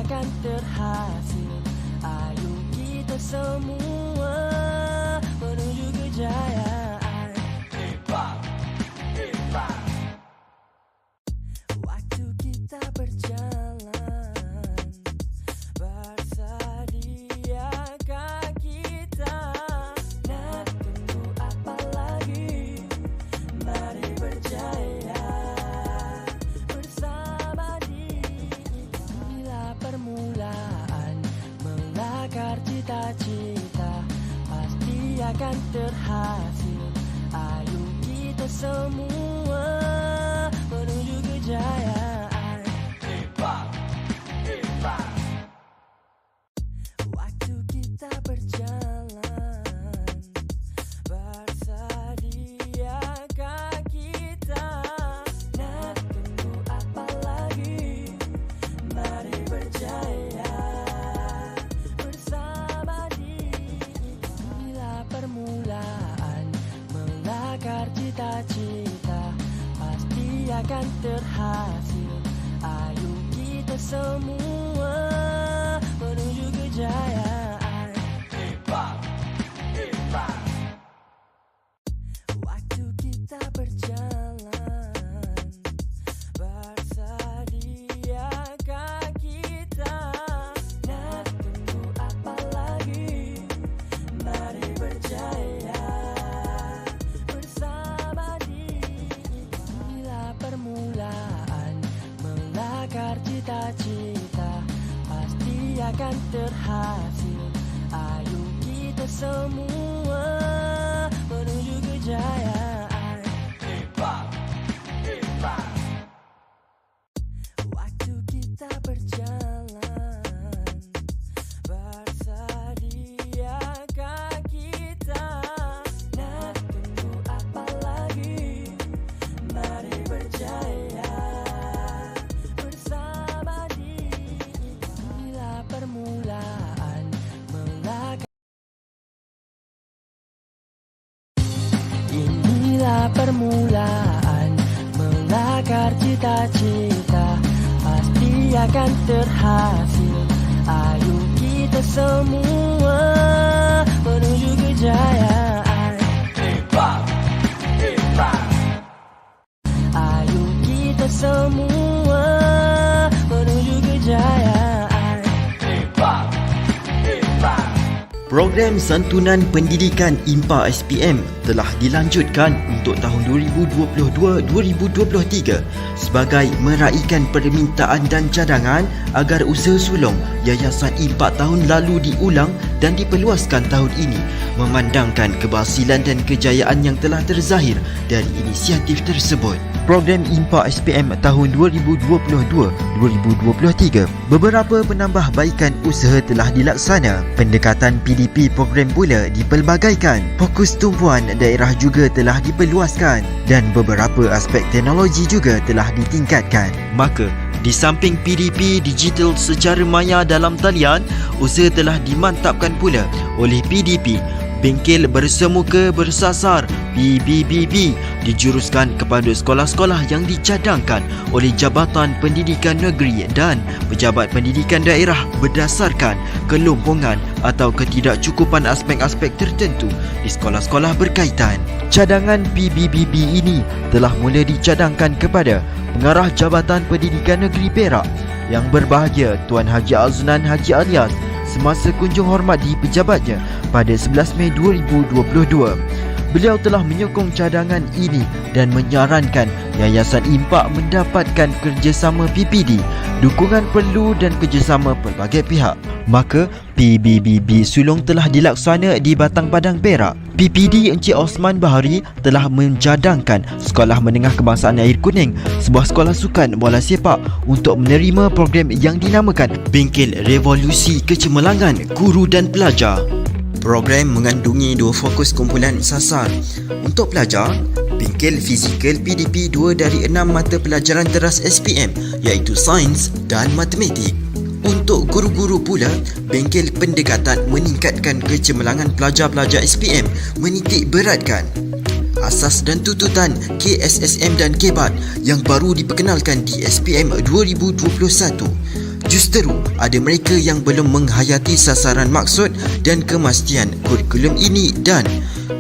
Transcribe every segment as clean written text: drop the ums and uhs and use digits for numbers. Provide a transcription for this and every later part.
akan terhasil. Ayo kita semua menuju kejayaan. Waktu kita berjalan, bersediakah kita? Nak tunggu apa lagi? Mari berjaya bersama inilah permulaan. Melakar cita-cita pasti akan terhasil. Ayo kita semua menuju kejayaan. Waktu kita berjalan, bersediakah kita? Nak tunggu apa lagi? Mari berjaya bersama inilah permulaan. Melakar cita-cita pasti akan terhasil. Ayo kita semua menuju kejayaan. Waktu kita berjalan, bersediakah kita? Nak tunggu apa lagi? Mari berjaya bersama inilah permulaan. Melakar cita-cita pasti akan terhasil. Ayo kita semua menuju kejayaan. Waktu kita berjalan, bersediakah kita? Nak tunggu apa lagi? Mari berjaya bersama inilah permulaan. Inilah permulaan. Melakar cita-cita pasti akan terhasil. Ayo kita semua menuju kejayaan. Ayo kita semua menuju kejayaan. Program Santunan Pendidikan IMPA SPM telah dilanjutkan untuk tahun 2022-2023 sebagai meraikan permintaan dan cadangan agar usaha sulung Yayasan IMPA tahun lalu diulang dan diperluaskan tahun ini, memandangkan keberhasilan dan kejayaan yang telah terzahir dari inisiatif tersebut. Program IMPA SPM tahun 2022-2023, beberapa penambahbaikan usaha telah dilaksana. Pendekatan PDP program pula dipelbagaikan. Fokus tumpuan daerah juga telah diperluaskan dan beberapa aspek teknologi juga telah ditingkatkan. Maka, di samping PDP digital secara maya dalam talian, usaha telah dimantapkan pula oleh PDP Bengkel Bersemuka Bersasar BBBB dijuruskan kepada sekolah-sekolah yang dicadangkan oleh Jabatan Pendidikan Negeri dan Pejabat Pendidikan Daerah berdasarkan kelumpungan atau ketidakcukupan aspek-aspek tertentu di sekolah-sekolah berkaitan. Cadangan BBBB ini telah mula dicadangkan kepada Pengarah Jabatan Pendidikan Negeri Perak yang berbahagia Tuan Haji Aznan Haji Alias semasa kunjung hormat di pejabatnya pada 11 Mei 2022. Beliau telah menyokong cadangan ini dan menyarankan Yayasan IMPA mendapatkan kerjasama PPD, dukungan perlu dan kerjasama pelbagai pihak. Maka PBBB sulung telah dilaksana di Batang Padang Perak. PPD Encik Osman Bahari telah mencadangkan Sekolah Menengah Kebangsaan Air Kuning, sebuah sekolah sukan bola sepak, untuk menerima program yang dinamakan Bengkel Revolusi Kecemerlangan Guru dan Pelajar. Program mengandungi dua fokus kumpulan sasar. Untuk pelajar, bengkel fizikal PDP 2 dari 6 mata pelajaran teras SPM iaitu sains dan matematik. Untuk guru-guru pula, bengkel pendekatan meningkatkan kecemerlangan pelajar-pelajar SPM menitik beratkan asas dan tuntutan KSSM dan KBAT yang baru diperkenalkan di SPM 2021. Justeru, ada mereka yang belum menghayati sasaran maksud dan kemastian kurikulum ini dan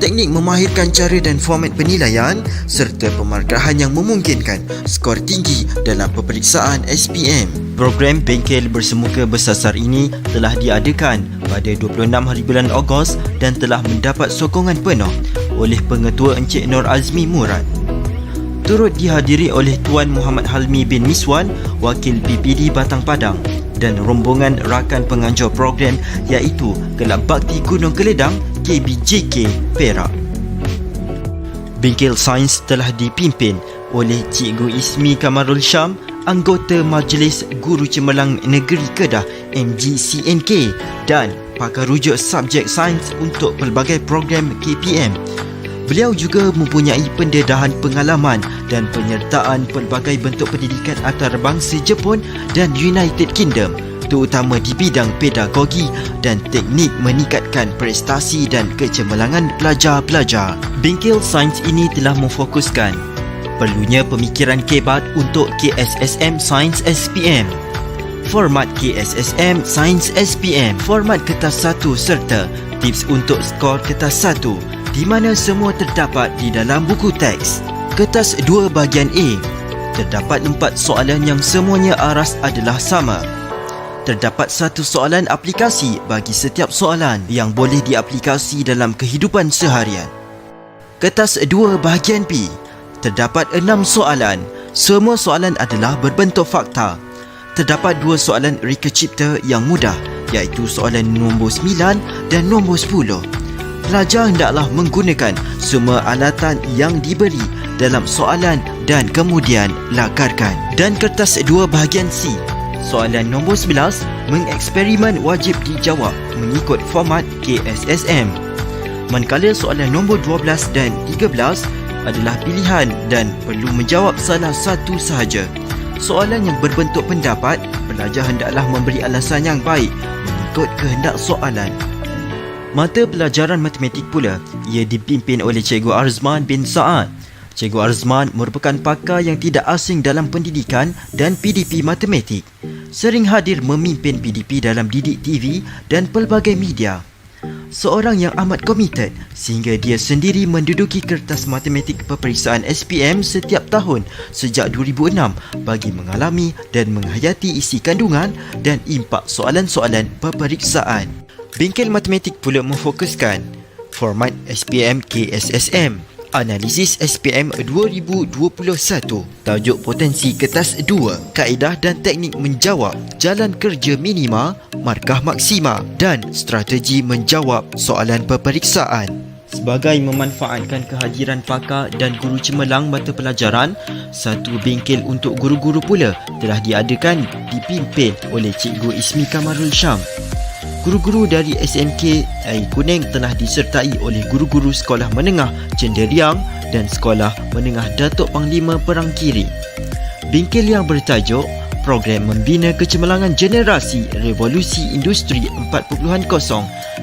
teknik memahirkan cara dan format penilaian serta pemarkahan yang memungkinkan skor tinggi dalam peperiksaan SPM. Program Bengkel Bersemuka Bersasar ini telah diadakan pada 26 hari bulan Ogos dan telah mendapat sokongan penuh oleh Pengetua Encik Nur Azmi Murad. Turut dihadiri oleh Tuan Muhammad Halmi bin Miswan, Wakil PPD Batang Padang dan rombongan rakan penganjur program iaitu Kelab Bakti Gunung Keledang KBJK Perak. Bengkel Sains telah dipimpin oleh Cikgu Ismi Kamarul Syam, anggota Majlis Guru Cemerlang Negeri Kedah MGCNK dan pakar rujuk subjek sains untuk pelbagai program KPM. Beliau juga mempunyai pendedahan pengalaman dan penyertaan pelbagai bentuk pendidikan antarabangsa Jepun dan United Kingdom, terutama di bidang pedagogi dan teknik meningkatkan prestasi dan kecemerlangan pelajar-pelajar. Bengkel sains ini telah memfokuskan perlunya pemikiran kebat untuk KSSM Sains SPM, format KSSM Sains SPM, format kertas 1 serta tips untuk skor kertas 1 di mana semua terdapat di dalam buku teks. Kertas 2 bahagian A, terdapat 4 soalan yang semuanya aras adalah sama. Terdapat 1 soalan aplikasi bagi setiap soalan yang boleh diaplikasi dalam kehidupan seharian. Kertas 2 bahagian B, terdapat 6 soalan. Semua soalan adalah berbentuk fakta. Terdapat 2 soalan reka cipta yang mudah iaitu soalan nombor 9 dan nombor 10. Pelajar hendaklah menggunakan semua alatan yang diberi dalam soalan dan kemudian lakarkan. Dan kertas 2 bahagian C, soalan nombor 11, mengeksperimen wajib dijawab mengikut format KSSM. Manakala soalan nombor 12 dan 13 adalah pilihan dan perlu menjawab salah satu sahaja. Soalan yang berbentuk pendapat, pelajar hendaklah memberi alasan yang baik mengikut kehendak soalan. Mata pelajaran matematik pula, ia dipimpin oleh Cikgu Arzman bin Saad. Cikgu Arzman merupakan pakar yang tidak asing dalam pendidikan dan PDP matematik. Sering hadir memimpin PDP dalam Didik TV dan pelbagai media. Seorang yang amat komited sehingga dia sendiri menduduki kertas matematik peperiksaan SPM setiap tahun sejak 2006 bagi mengalami dan menghayati isi kandungan dan impak soalan-soalan peperiksaan. Bengkel matematik pula memfokuskan format SPM KSSM, analisis SPM 2021, tajuk potensi kertas 2, kaedah dan teknik menjawab, jalan kerja minima, markah maksima dan strategi menjawab soalan peperiksaan. Sebagai memanfaatkan kehadiran pakar dan guru cemerlang mata pelajaran, satu bengkel untuk guru-guru pula telah diadakan dipimpin oleh Cikgu Ismi Kamarul Syam. Guru-guru dari SMK Air Kuning telah disertai oleh guru-guru Sekolah Menengah Cenderiang dan Sekolah Menengah Datuk Panglima Perang Kiri. Bengkel yang bertajuk Program Membina Kecemerlangan Generasi Revolusi Industri 4.0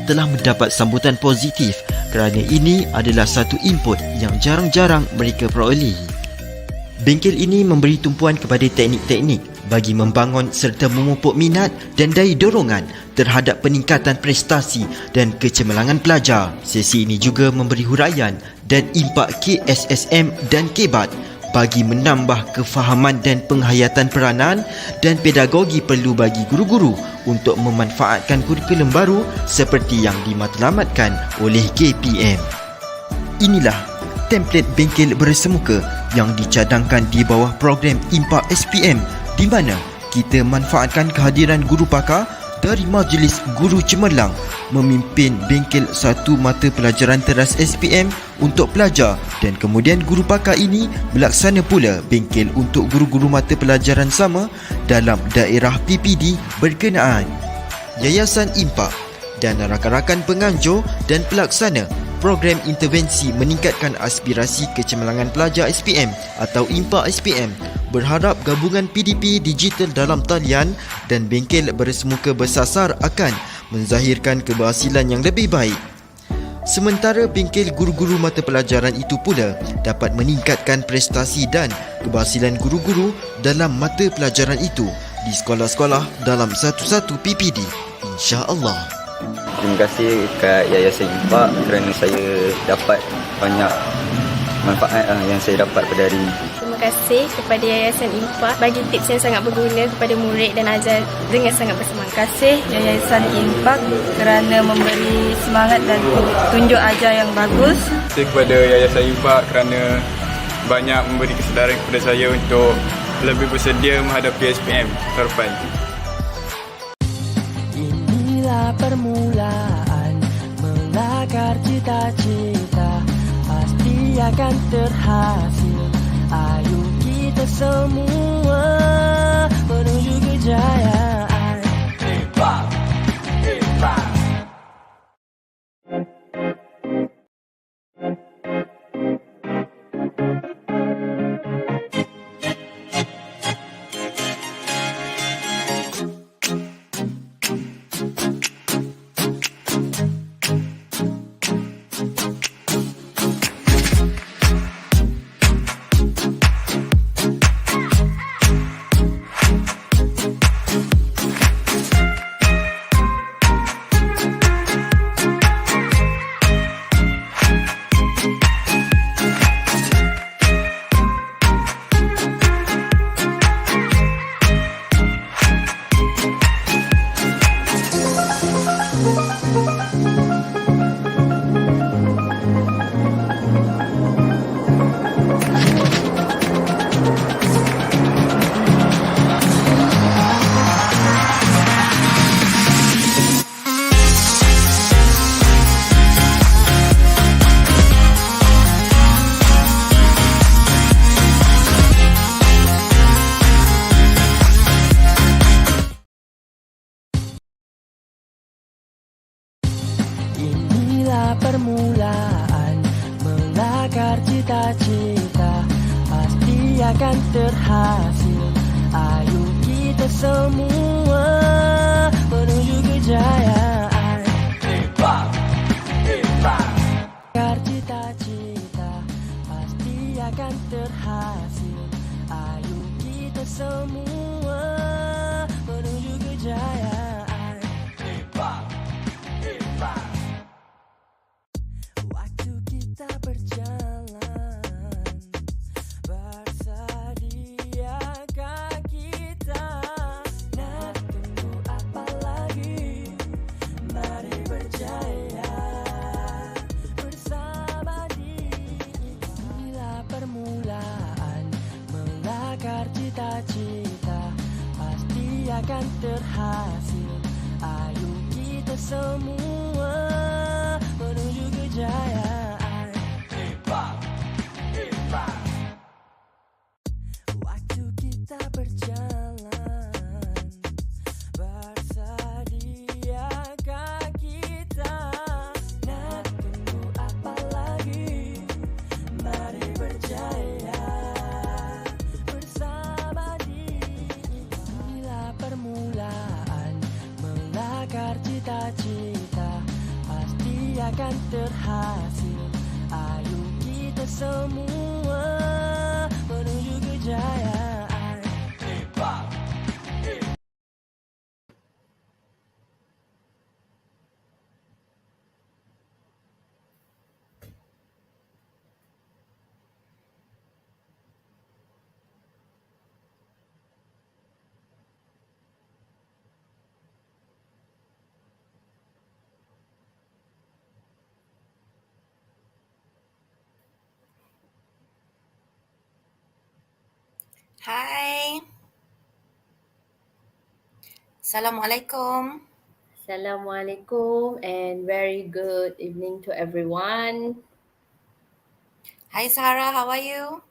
telah mendapat sambutan positif kerana ini adalah satu input yang jarang-jarang mereka peroleh. Bengkel ini memberi tumpuan kepada teknik-teknik bagi membangun serta memupuk minat dan daya dorongan terhadap peningkatan prestasi dan kecemerlangan pelajar. Sesi ini juga memberi huraian dan impak KSSM dan KEBAT bagi menambah kefahaman dan penghayatan peranan dan pedagogi perlu bagi guru-guru untuk memanfaatkan kurikulum baru seperti yang dimatlamatkan oleh KPM. Inilah template bengkel bersemuka yang dicadangkan di bawah program Impak SPM di mana kita manfaatkan kehadiran guru pakar dari Majlis Guru Cemerlang memimpin bengkel satu mata pelajaran teras SPM untuk pelajar dan kemudian guru pakar ini melaksana pula bengkel untuk guru-guru mata pelajaran sama dalam daerah PPD berkenaan. Yayasan Impak dan rakan-rakan penganjur dan pelaksana program intervensi meningkatkan aspirasi kecemerlangan pelajar SPM atau Impak SPM berharap gabungan PDP digital dalam talian dan bengkel bersemuka bersasar akan menzahirkan keberhasilan yang lebih baik. Sementara bengkel guru-guru mata pelajaran itu pula dapat meningkatkan prestasi dan keberhasilan guru-guru dalam mata pelajaran itu di sekolah-sekolah dalam satu-satu PPD. InsyaAllah. Terima kasih kat Yayasan Impak kerana saya dapat banyak manfaat yang saya dapat pada hari ini. Terima kasih kepada Yayasan Impak bagi tips yang sangat berguna kepada murid dan ajar dengan sangat bersemangat. Terima kasih Yayasan Impak kerana memberi semangat dan tunjuk ajar yang bagus. Terima kasih kepada Yayasan Impak kerana banyak memberi kesedaran kepada saya untuk lebih bersedia menghadapi SPM tahun depan. Inilah permulaan melakar cita-cita, pasti akan terhasil. Ayo kita semua menuju kejayaan. Impak, Impak. Inilah permulaan melakar cita-cita, pasti akan terhasil. Ayo kita semua menuju kejayaan. Impak, Impak. Melakar cita-cita, pasti akan terhasil. Ayo kita semua menuju kejayaan. Impak, Impak. Waktu kita berjalan, bersediakah kita? Nak tunggu apa lagi? Mari berjaya bersama diri. Inilah permulaan melakar cita-cita, pasti akan terhasil. Ayo kita semua menuju kejayaan. Impak, Impak. Waktu kita berjalan, bersediakah kita? Nak tunggu apa lagi? Mari berjaya bersama diri. Inilah permulaan melakar cita-cita, pasti akan terhasil. Ayo kita semua menuju kejayaan. Impak, Impak. Hai. Assalamualaikum. Assalamualaikum and very good evening to everyone. Hi Sarah, how are you?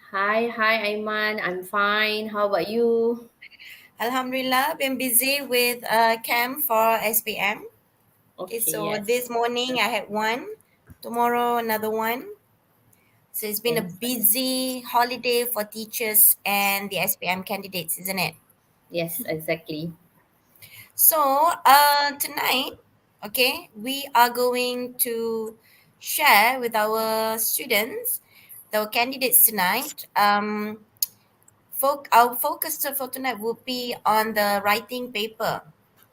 Hi Aiman, I'm fine. How about you? Alhamdulillah, been busy with camp for SPM. Okay, so yes. this morning I had one, tomorrow another one. So it's been a busy holiday for teachers and the SPM candidates, isn't it? Yes, exactly. So tonight, okay, we are going to share with our students, the candidates tonight, our focus for tonight will be on the writing paper.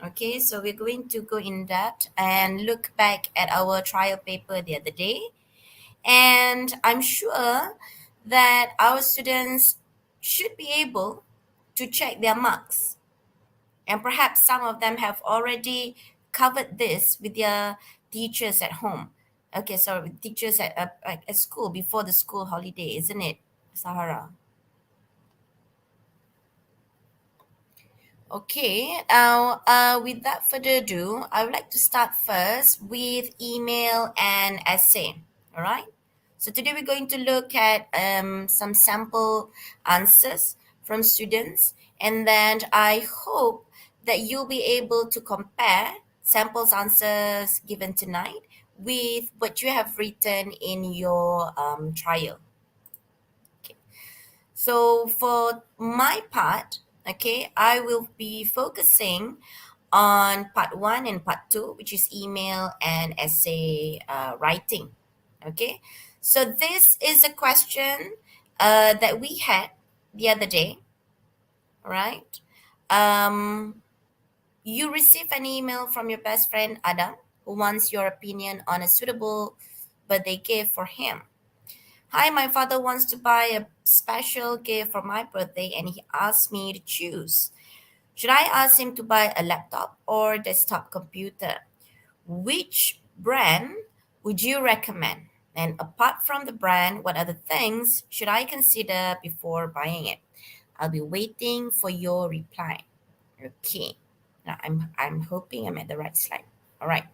Okay, so we're going to go in depth and look back at our trial paper the other day. And I'm sure that our students should be able to check their marks. And perhaps some of them have already covered this with their teachers at home. Okay, so with teachers at school before the school holiday, isn't it, Sahara? Okay, now without further ado, I would like to start first with email and essay. All right. So today we're going to look at some sample answers from students, and then I hope that you'll be able to compare samples answers given tonight with what you have written in your trial. So for my part, okay, I will be focusing on part 1 and part 2, which is email and essay writing. Okay, so this is a question that we had the other day, right? You receive an email from your best friend Adam, who wants your opinion on a suitable birthday gift for him. Hi, my father wants to buy a special gift for my birthday and he asked me to choose. Should I ask him to buy a laptop or desktop computer? Which brand would you recommend? And apart from the brand, what other things should I consider before buying it? I'll be waiting for your reply. Okay. Now I'm hoping I'm at the right slide. All right.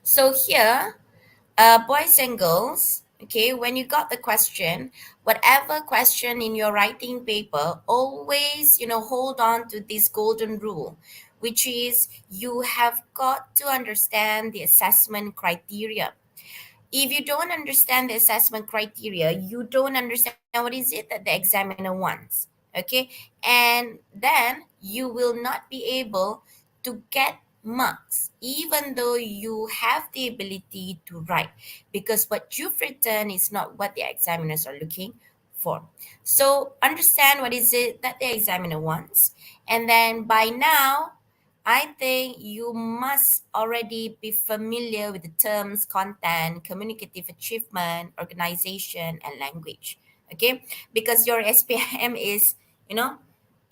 So here, boys and girls, okay, when you got the question, whatever question in your writing paper, always, hold on to this golden rule, which is you have got to understand the assessment criteria. If you don't understand the assessment criteria, you don't understand what is it that the examiner wants, okay? And then you will not be able to get marks even though you have the ability to write, because what you've written is not what the examiners are looking for. So understand what is it that the examiner wants, and then by now I think you must already be familiar with the terms content, communicative achievement, organization, and language. Okay, because your SPM is,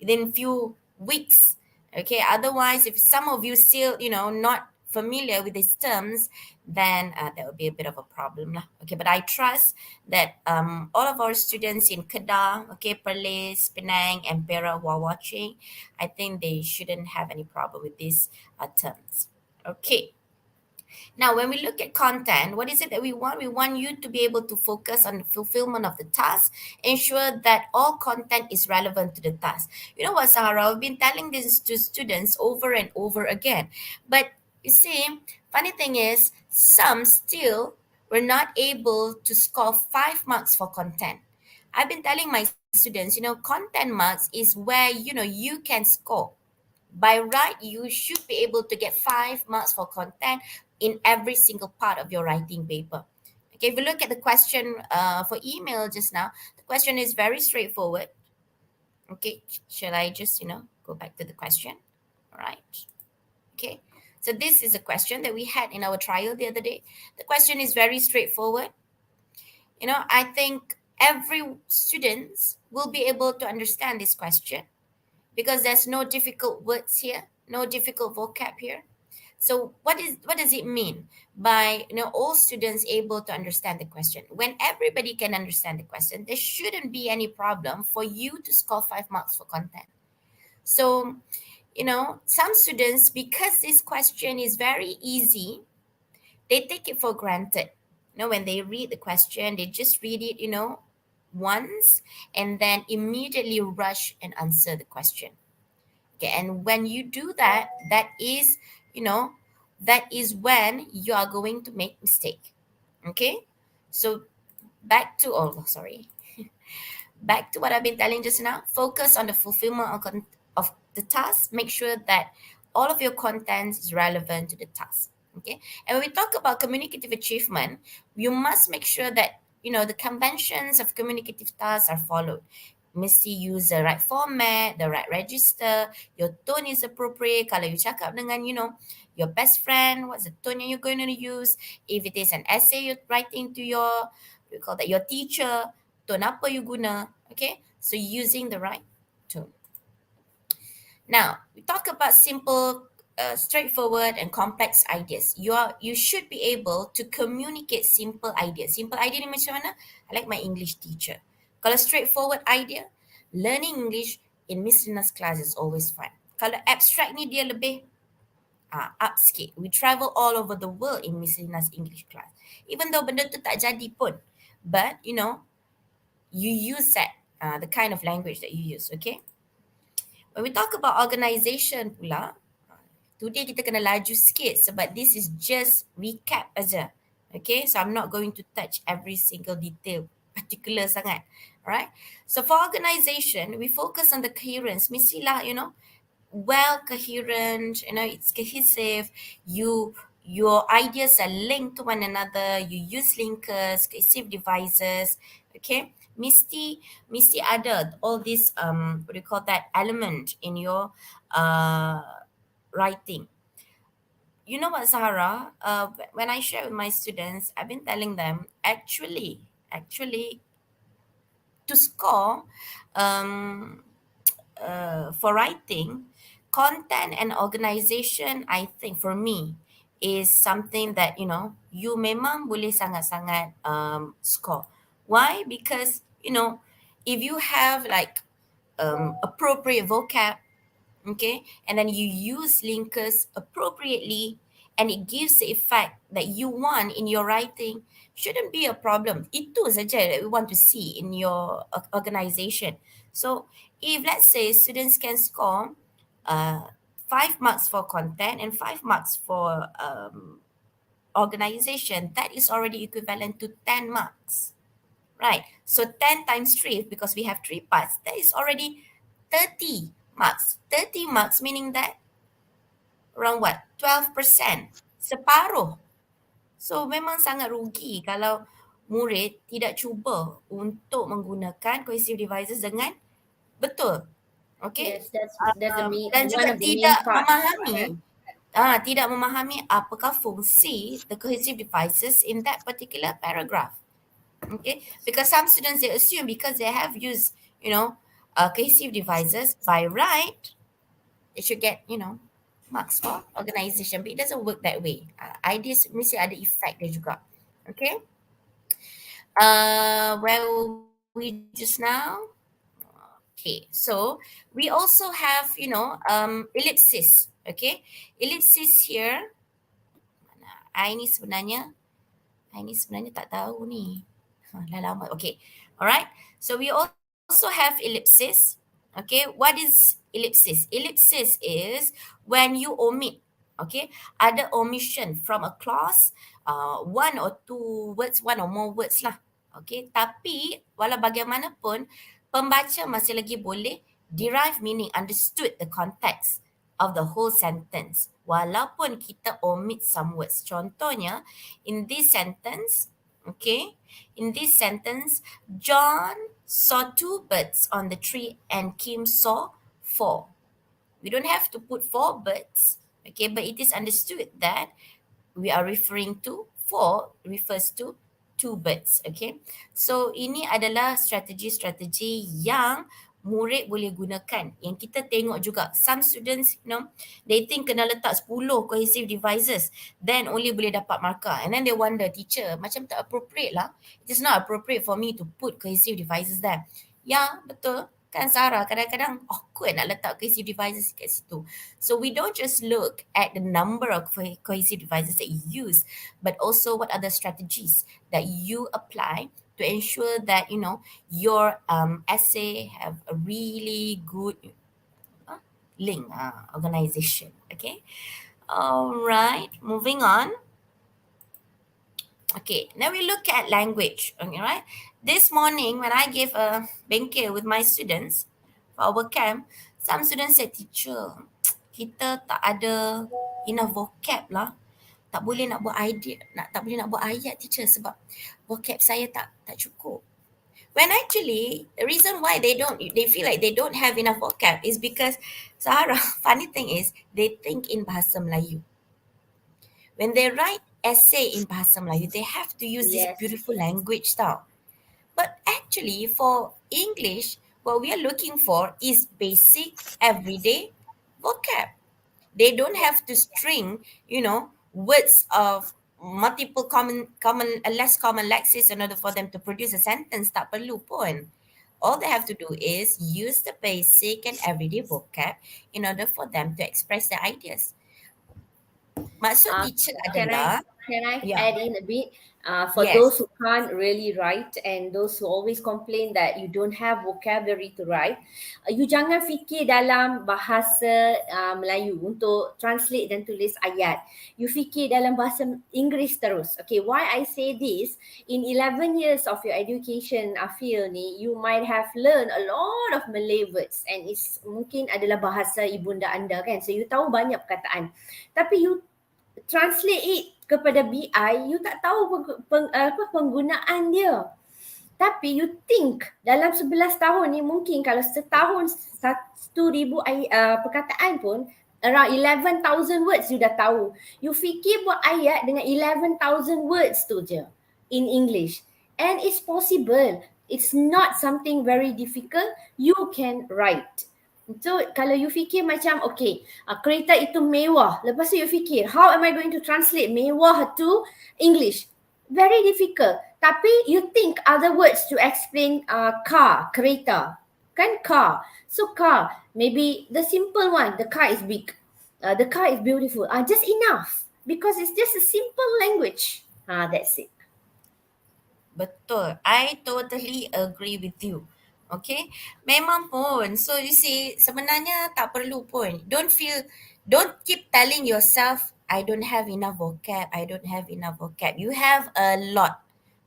within few weeks. Okay, otherwise, if some of you still, not familiar with these terms, then that would be a bit of a problem lah. Okay, but I trust that all of our students in Kedah, okay, Perlis, Penang, and Perak who are watching, I think they shouldn't have any problem with these terms. Okay. Now, when we look at content, what is it that we want? We want you to be able to focus on the fulfillment of the task, ensure that all content is relevant to the task. You know what, Sahara? I've been telling this to students over and over again. But you see, funny thing is, some still were not able to score 5 marks for content. I've been telling my students, content marks is where, you can score. By right, you should be able to get 5 marks for content in every single part of your writing paper. Okay, if you look at the question for email just now, the question is very straightforward. Okay, shall I just, go back to the question? All right. Okay, so this is a question that we had in our trial the other day. The question is very straightforward. I think every student will be able to understand this question because there's no difficult words here, no difficult vocab here. So what does it mean by all students able to understand the question? When everybody can understand the question, there shouldn't be any problem for you to score 5 marks for content. So, some students, because this question is very easy, they take it for granted. When they read the question, they just read it, once and then immediately rush and answer the question. Okay, and when you do that, that is when you are going to make mistake. Okay, so back to back to what I've been telling just now. Focus on the fulfillment of the task. Make sure that all of your content is relevant to the task. Okay, and when we talk about communicative achievement, you must make sure that the conventions of communicative tasks are followed. mesti use the right format, the right register, your tone is appropriate. Kalau you cakap dengan, your best friend, what's the tone you're going to use? If it is an essay you're writing to your, your teacher, tone apa you guna, okay? So using the right tone. Now, we talk about simple, straightforward and complex ideas. You should be able to communicate simple ideas. Simple idea ni macam mana? I like my English teacher. Kalau straightforward idea, learning English in Miss Lina's class is always fun. Kalau abstract ni dia lebih up sikit. We travel all over the world in Miss Lina's English class. Even though benda tu tak jadi pun. But, you use that, the kind of language that you use, okay? When we talk about organisation pula, today kita kena laju sikit sebab this is just recap aja. Okay, so I'm not going to touch every single detail, particular sangat. Alright, so for organisation, we focus on the coherence. Mestilah, well coherent, it's cohesive. Your ideas are linked to one another. You use linkers, cohesive devices. Okay, mesti ada all this element in your writing. You know what, Sahara? When I share with my students, I've been telling them actually to score for writing, content and organisation, I think for me is something that you memang boleh sangat-sangat score. Why? Because if you have like appropriate vocab, okay, and then you use linkers appropriately and it gives the effect that you want in your writing, shouldn't be a problem. Itu saja that we want to see in your organisation. So if let's say students can score 5 marks for content and 5 marks for organisation, that is already equivalent to 10 marks. Right, so 10 times 3, because we have 3 parts, that is already 30 marks. 30 marks meaning that around what? 12%. Separuh. So memang sangat rugi kalau murid tidak cuba untuk menggunakan cohesive devices dengan betul. Okay? Yes, that's the main, dan one juga of the main tidak part. memahami tidak memahami apakah fungsi the cohesive devices in that particular paragraph. Okay, because some students, they assume because they have used cohesive devices by right, they should get marks for organisation, but it doesn't work that way. Ideas mesti ada effect dia juga. Okay, where were we just now? Okay, so we also have ellipsis. Okay, ellipsis here. Ini sebenarnya tak tahu ni. Dah lama. Okay. Alright. So we also have ellipsis. Okay. What is ellipsis? Ellipsis is when you omit. Okay. Ada omission from a clause. One or two words, one or more words lah. Okay. Tapi walau bagaimanapun, pembaca masih lagi boleh derive meaning, understood the context of the whole sentence. Walaupun kita omit some words. Contohnya, in this sentence, John saw 2 birds on the tree and Kim saw 4. We don't have to put 4 birds, okay, but it is understood that we are referring to 4 refers to 2 birds, okay. So ini adalah strategi-strategi yang murid boleh gunakan. Yang kita tengok juga, some students, they think kena letak 10 cohesive devices, then only boleh dapat markah. And then they wonder, teacher, macam tak appropriate lah. It is not appropriate for me to put cohesive devices there. Ya, betul. Kan Sarah, kadang-kadang awkward nak letak cohesive devices kat situ. So we don't just look at the number of cohesive devices that you use, but also what are the strategies that you apply to ensure that your essay have a really good link organization. Okay, all right, moving on. Okay, now we look at language. Okay, right, this morning when I gave a bengkel with my students for our camp, some students said, teacher, kita tak ada enough vocab lah. Tak boleh nak buat idea, tak boleh nak buat ayat, teacher, sebab vocab saya tak cukup. When actually the reason why they feel like they don't have enough vocab is because Sarah, funny thing is they think in Bahasa Melayu. When they write essay in Bahasa Melayu, they have to use this Yes. beautiful language style. But actually, for English, what we are looking for is basic everyday vocab. They don't have to string, words of multiple less common lexis in order for them to produce a sentence. Tak perlu pun. All they have to do is use the basic and everyday vocab in order for them to express their ideas. Maksud Uh, teacher can I adalah, can I yeah, add in a bit? For yes, those who can't really write and those who always complain that you don't have vocabulary to write, you jangan fikir dalam bahasa Melayu untuk translate dan tulis ayat. You fikir dalam bahasa Inggeris terus. Okay, why I say this? In 11 years of your education, Afil ni, you might have learned a lot of Malay words and it's mungkin adalah bahasa ibunda anda kan. So you tahu banyak perkataan. Tapi you translate it kepada BI, you tak tahu penggunaan dia. Tapi you think dalam 11 tahun ni mungkin kalau setahun 1,000 perkataan pun around 11,000 words you dah tahu. You fikir buat ayat dengan 11,000 words tu je in English. And it's possible. It's not something very difficult. You can write. So kalau you fikir macam okay, kereta itu mewah. Lepas tu you fikir, how am I going to translate mewah to English? Very difficult. Tapi you think other words to explain car, kereta. Kan car. So car, maybe the simple one, the car is big. The car is beautiful. Just enough. Because it's just a simple language. That's it. betul. I totally agree with you. Okay, memang pun. So you see, sebenarnya tak perlu pun. Don't keep telling yourself, I don't have enough vocab, I don't have enough vocab. You have a lot.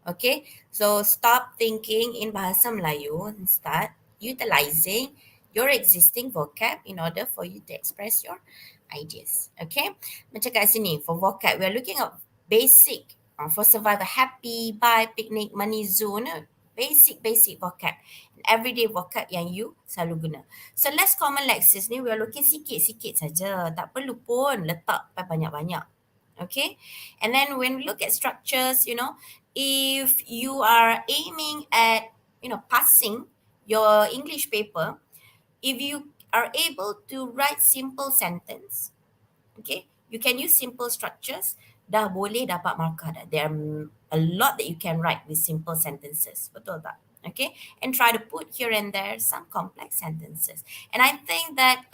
Okay, so stop thinking in Bahasa Melayu and start utilizing your existing vocab in order for you to express your ideas. Okay, macam kat sini, for vocab, we are looking at basic. For survival, happy, buy, picnic, money, zone, basic vocab. Everyday vocab yang you selalu guna. So less common lexis ni we are looking sikit-sikit saja. Tak perlu pun letak banyak-banyak. Okay. And then when we look at structures, if you are aiming at, passing your English paper, if you are able to write simple sentence, okay, you can use simple structures, dah boleh dapat markah dah. There are a lot that you can write with simple sentences. Betul tak? Okay, and try to put here and there some complex sentences. And I think that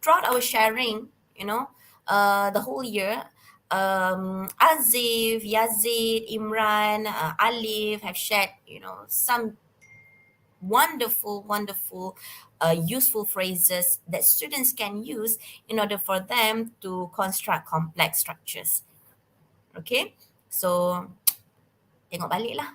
throughout our sharing, the whole year, Azif, Yazid, Imran, Alif have shared, some wonderful useful phrases that students can use in order for them to construct complex structures. Okay, so tengok balik lah.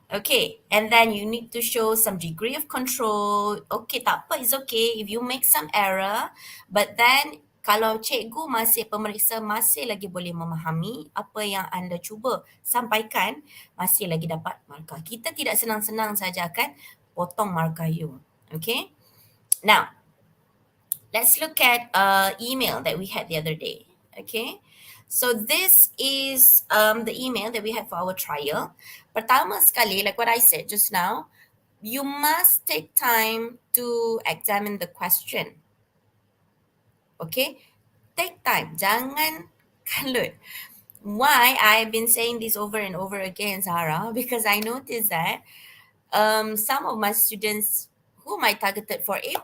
Okay, and then you need to show some degree of control. Okay, tak apa, it's okay if you make some error, but then kalau cikgu pemeriksa masih lagi boleh memahami apa yang anda cuba sampaikan, masih lagi dapat markah. Kita tidak senang-senang saja akan potong markah you. Okay, now let's look at email that we had the other day. Okay, so this is the email that we had for our trial. Pertama sekali, like what I said just now, you must take time to examine the question. Okay, take time. Jangan kalut. Why I've been saying this over and over again, Zara, because I noticed that some of my students whom I targeted for A+,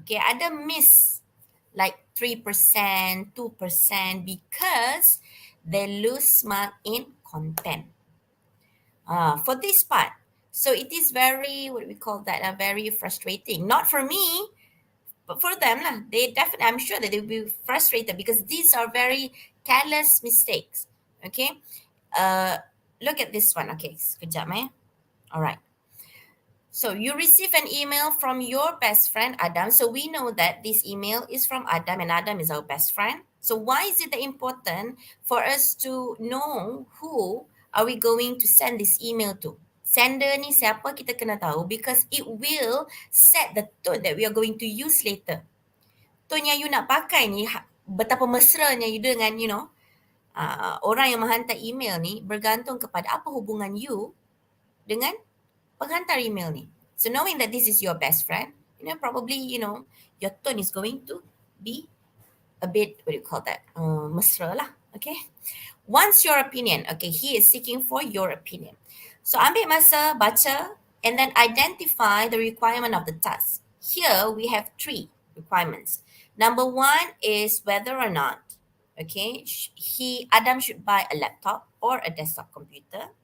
okay, ada miss like 3%, 2% because they lose mark in content. For this part, so it is very, what we call that, very frustrating. Not for me, but for them lah. They definitely, I'm sure that they will be frustrated because these are very careless mistakes. Okay, look at this one. Okay, sekejap All right. So you receive an email from your best friend Adam. So we know that this email is from Adam and Adam is our best friend. So why is it important for us to know who are we going to send this email to? Sender ni siapa kita kena tahu because it will set the tone that we are going to use later. Tone yang you nak pakai ni betapa mesranya you dengan orang yang menghantar email ni bergantung kepada apa hubungan you dengan penghantar email ni. So knowing that this is your best friend, probably your tone is going to be a bit, what do you call that, mesra lah. Okay, wants your opinion. Okay, he is seeking for your opinion. So ambil masa, baca, and then identify the requirement of the task. Here we have 3 requirements. Number 1 is whether or not, okay, Adam should buy a laptop or a desktop computer.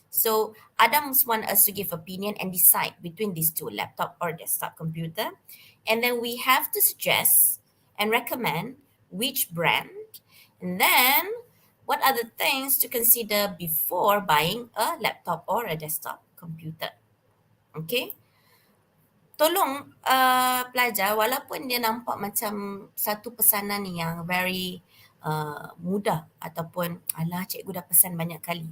So Adam wants us to give opinion and decide between these 2, laptop or desktop computer. And then we have to suggest and recommend which brand, and then what are the things to consider before buying a laptop or a desktop computer. Okay? Tolong pelajar, walaupun dia nampak macam satu pesanan yang very mudah ataupun alah cikgu dah pesan banyak kali,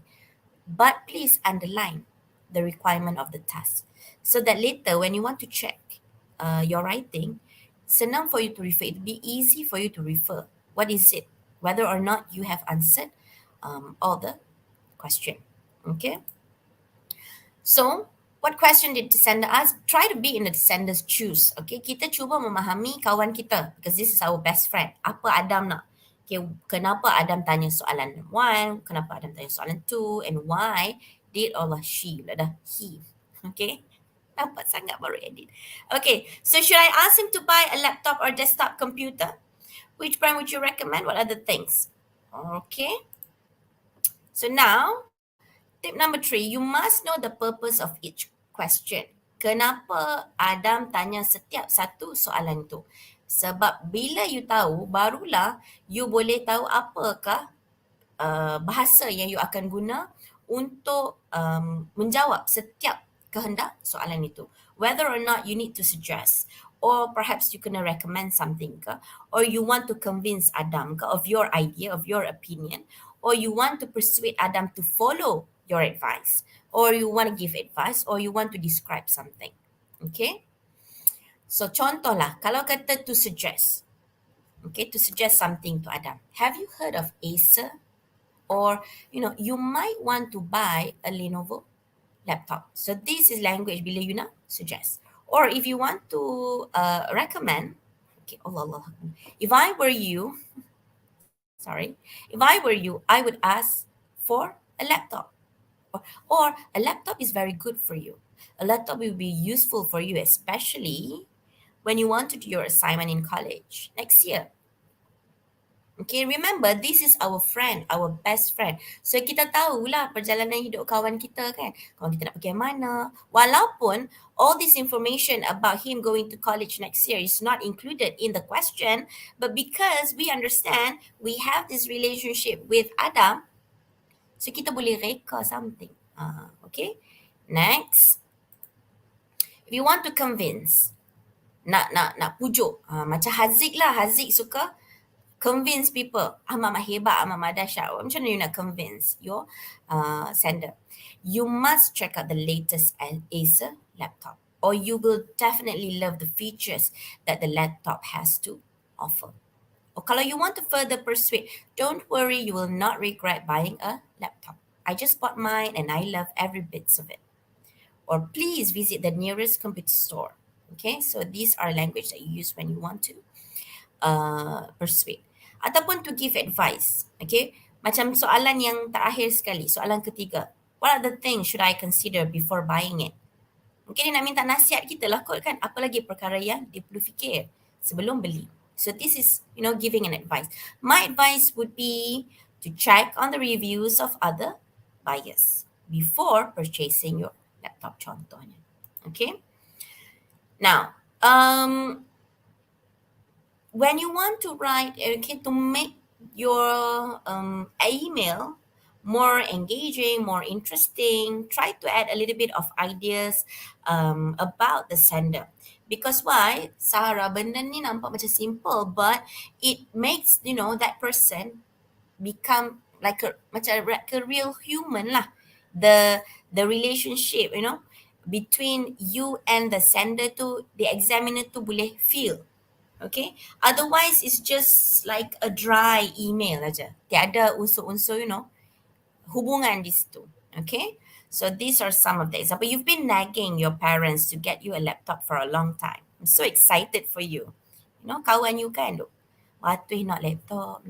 but please underline the requirement of the task so that later when you want to check your writing, senang for you to refer. It will be easy for you to refer. What is it? Whether or not you have answered all the question. Okay. So, what question did the sender ask? Try to be in the sender's shoes. Okay, kita cuba memahami kawan kita because this is our best friend. Apa Adam nak? Okay, kenapa Adam tanya soalan 1? Kenapa Adam tanya soalan 2? And why did Allah she? Dah he. Okay. Nampak sangat baru edit. Okay, so should I ask him to buy a laptop or desktop computer? Which brand would you recommend? What are the things? Okay. So now, tip number 3, you must know the purpose of each question. Kenapa Adam tanya setiap satu soalan tu? Sebab bila you tahu, barulah you boleh tahu apakah bahasa yang you akan guna untuk menjawab setiap kehendak soalan itu. Whether or not you need to suggest, or perhaps you kena recommend something ke, or you want to convince Adam ke of your idea, of your opinion, or you want to persuade Adam to follow your advice, or you want to give advice, or you want to describe something. Okay? So contohlah, kalau kata to suggest, okay, to suggest something to Adam. Have you heard of Acer? Or, you might want to buy a Lenovo laptop. So this is language bila you nak suggest. Or if you want to recommend, okay, Allah. If I were you, I would ask for a laptop. Or a laptop is very good for you. A laptop will be useful for you, especially when you want to do your assignment in college next year. Okay, remember, this is our friend, our best friend. So, kita tahulah perjalanan hidup kawan kita kan. Kawan kita nak pergi mana. Walaupun all this information about him going to college next year is not included in the question, but because we understand we have this relationship with Adam, so kita boleh reka something. Okay, next. If you want to convince, nak pujuk. Macam Haziq lah. Haziq suka convince people. Mama hebat, mama dahsyat. Macam mana you nak convince your sender? You must check out the latest Acer laptop, or you will definitely love the features that the laptop has to offer. Or kalau you want to further persuade, don't worry, you will not regret buying a laptop. I just bought mine and I love every bits of it. Or please visit the nearest computer store. Okay, so these are language that you use when you want to persuade. Ataupun to give advice. Okay, macam soalan yang terakhir sekali, soalan ketiga. What are the things should I consider before buying it? Mungkin dia nak minta nasihat kita lah kot kan. Apa lagi perkara yang dia perlu fikir sebelum beli. So this is, giving an advice. My advice would be to check on the reviews of other buyers before purchasing your laptop contohnya. Okay. Now, when you want to write, okay, to make your email more engaging, more interesting, try to add a little bit of ideas about the sender. Because why? Sarah, benda ni nampak macam simple, but it makes, that person become like a real human lah. the relationship, between you and the sender tu, the examiner tu boleh feel. Okay, otherwise it's just like a dry email aja, tiada unsur-unsur, hubungan di situ. Okay, so these are some of the example. You've been nagging your parents to get you a laptop for a long time. I'm so excited for you. Kawan you kan duk, "Watuh nak laptop,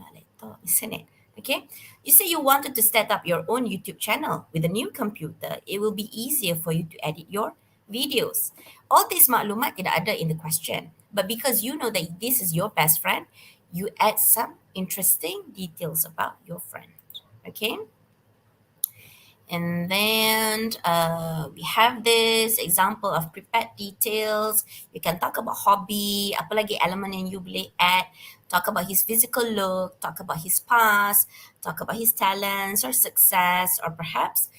isn't it?" Okay, you say you wanted to set up your own YouTube channel with a new computer. It will be easier for you to edit your videos. All this maklumat tidak ada in the question, but because you know that this is your best friend, you add some interesting details about your friend. Okay. And then we have this example of prepared details. You can talk about hobby, apa lagi elemen yang you boleh add. Talk about his physical look, talk about his past, talk about his talents or success, or perhaps,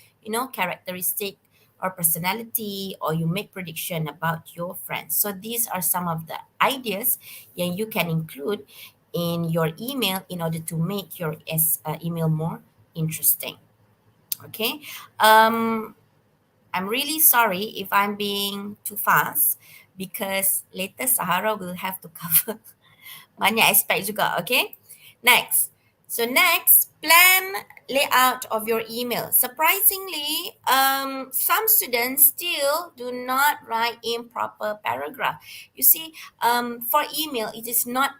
characteristic or personality, or you make prediction about your friends. So these are some of the ideas yang you can include in your email in order to make your email more interesting. Okay, I'm really sorry if I'm being too fast, because later Sahara will have to cover banyak aspek juga. Okay, next. So next, plan layout of your email. Surprisingly, some students still do not write in proper paragraph. You see, for email, it is not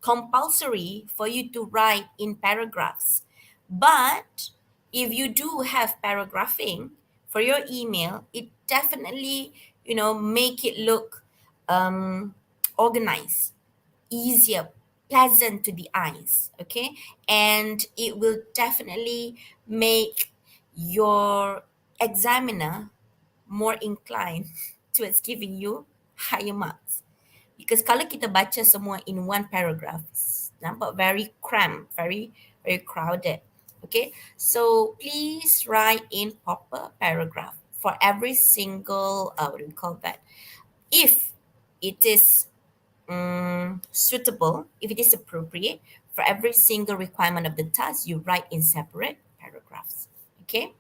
compulsory for you to write in paragraphs, but if you do have paragraphing for your email, it definitely, make it look organized, easier, pleasant to the eyes. Okay, and it will definitely make your examiner more inclined towards giving you higher marks. Because kalau kita baca semua in one paragraph, nampak very cramped, very, very crowded. Okay, so please write in proper paragraph for every single, what do we call that? If it is suitable, if it is appropriate, for every single requirement of the task, you write in separate paragraphs. Okay,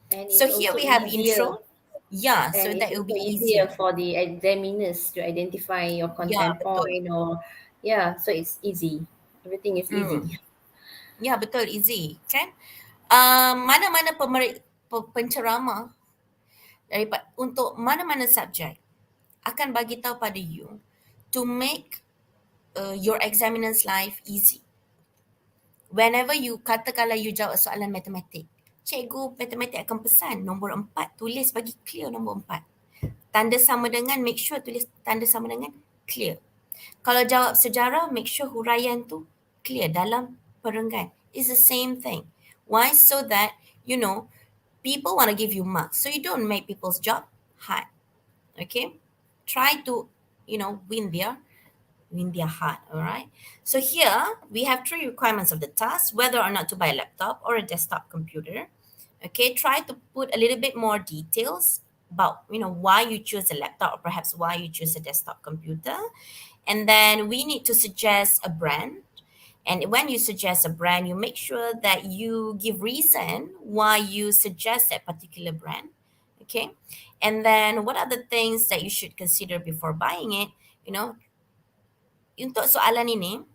And so it's here also we have easier. intro. Yeah, And so it's that will be also easier. for the examiners to identify your content betul. point, or so it's easy. Everything is easy. Ya, betul, easy, kan? Mana-mana penceramah untuk mana-mana subjek akan bagi tahu pada you to make your examiner's life easy. Whenever you, katakanlah you jawab soalan matematik, cikgu matematik akan pesan nombor 4, tulis bagi clear nombor 4. Tanda sama dengan, make sure tulis tanda sama dengan clear. Kalau jawab sejarah, make sure huraian tu clear dalam perenggan. It's the same thing. Why? So that, people want to give you marks. So you don't make people's job hard. Okay? Try to, win their heart, all right? So here, we have 3 requirements of the task, whether or not to buy a laptop or a desktop computer. Okay, try to put a little bit more details about, why you choose a laptop, or perhaps why you choose a desktop computer. And then we need to suggest a brand. And when you suggest a brand, you make sure that you give reason why you suggest that particular brand. Okay. And then what are the things that you should consider before buying it? Untuk soalan ini,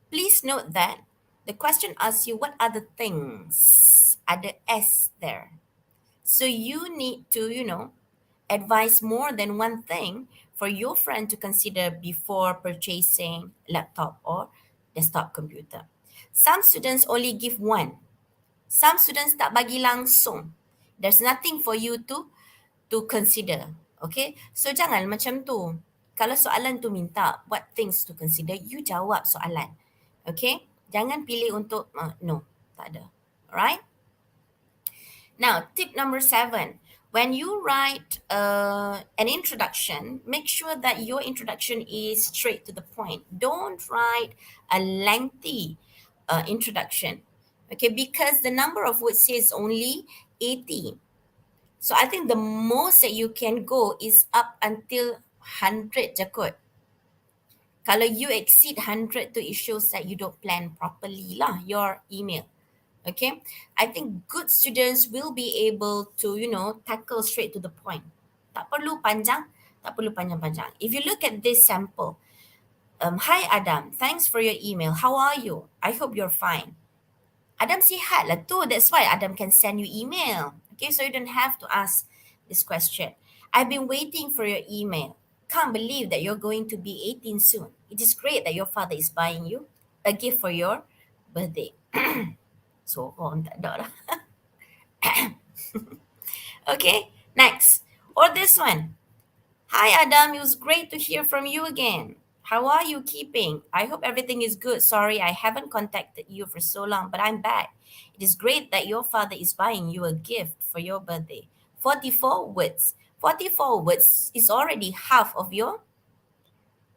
please note that the question asks you what are the things, ada S there. So you need to, advise more than one thing for your friend to consider before purchasing laptop or desktop computer. Some students only give one. Some students tak bagi langsung. There's nothing for you to consider. Okay, so jangan macam tu. Kalau soalan tu minta what things to consider, you jawab soalan. Okay, jangan pilih untuk no, tak ada. Alright. Now, tip number 7. When you write an introduction, make sure that your introduction is straight to the point. Don't write a lengthy introduction, okay? Because the number of words is only 80. So I think the most that you can go is up until 100 je kot. Kalau you exceed 100 tu, it shows that you don't plan properly lah your email. Okay, I think good students will be able to, tackle straight to the point. Tak perlu panjang, tak perlu panjang-panjang. If you look at this sample, hi Adam, thanks for your email. How are you? I hope you're fine. Adam sihat lah tu. That's why Adam can send you email. Okay, so you don't have to ask this question. I've been waiting for your email. Can't believe that you're going to be 18 soon. It is great that your father is buying you a gift for your birthday. So, tak ada lah. Okay, next. Or this one. Hi Adam, it was great to hear from you again. How are you keeping? I hope everything is good. Sorry, I haven't contacted you for so long, but I'm back. It is great that your father is buying you a gift for your birthday. 44 words. 44 words is already half of your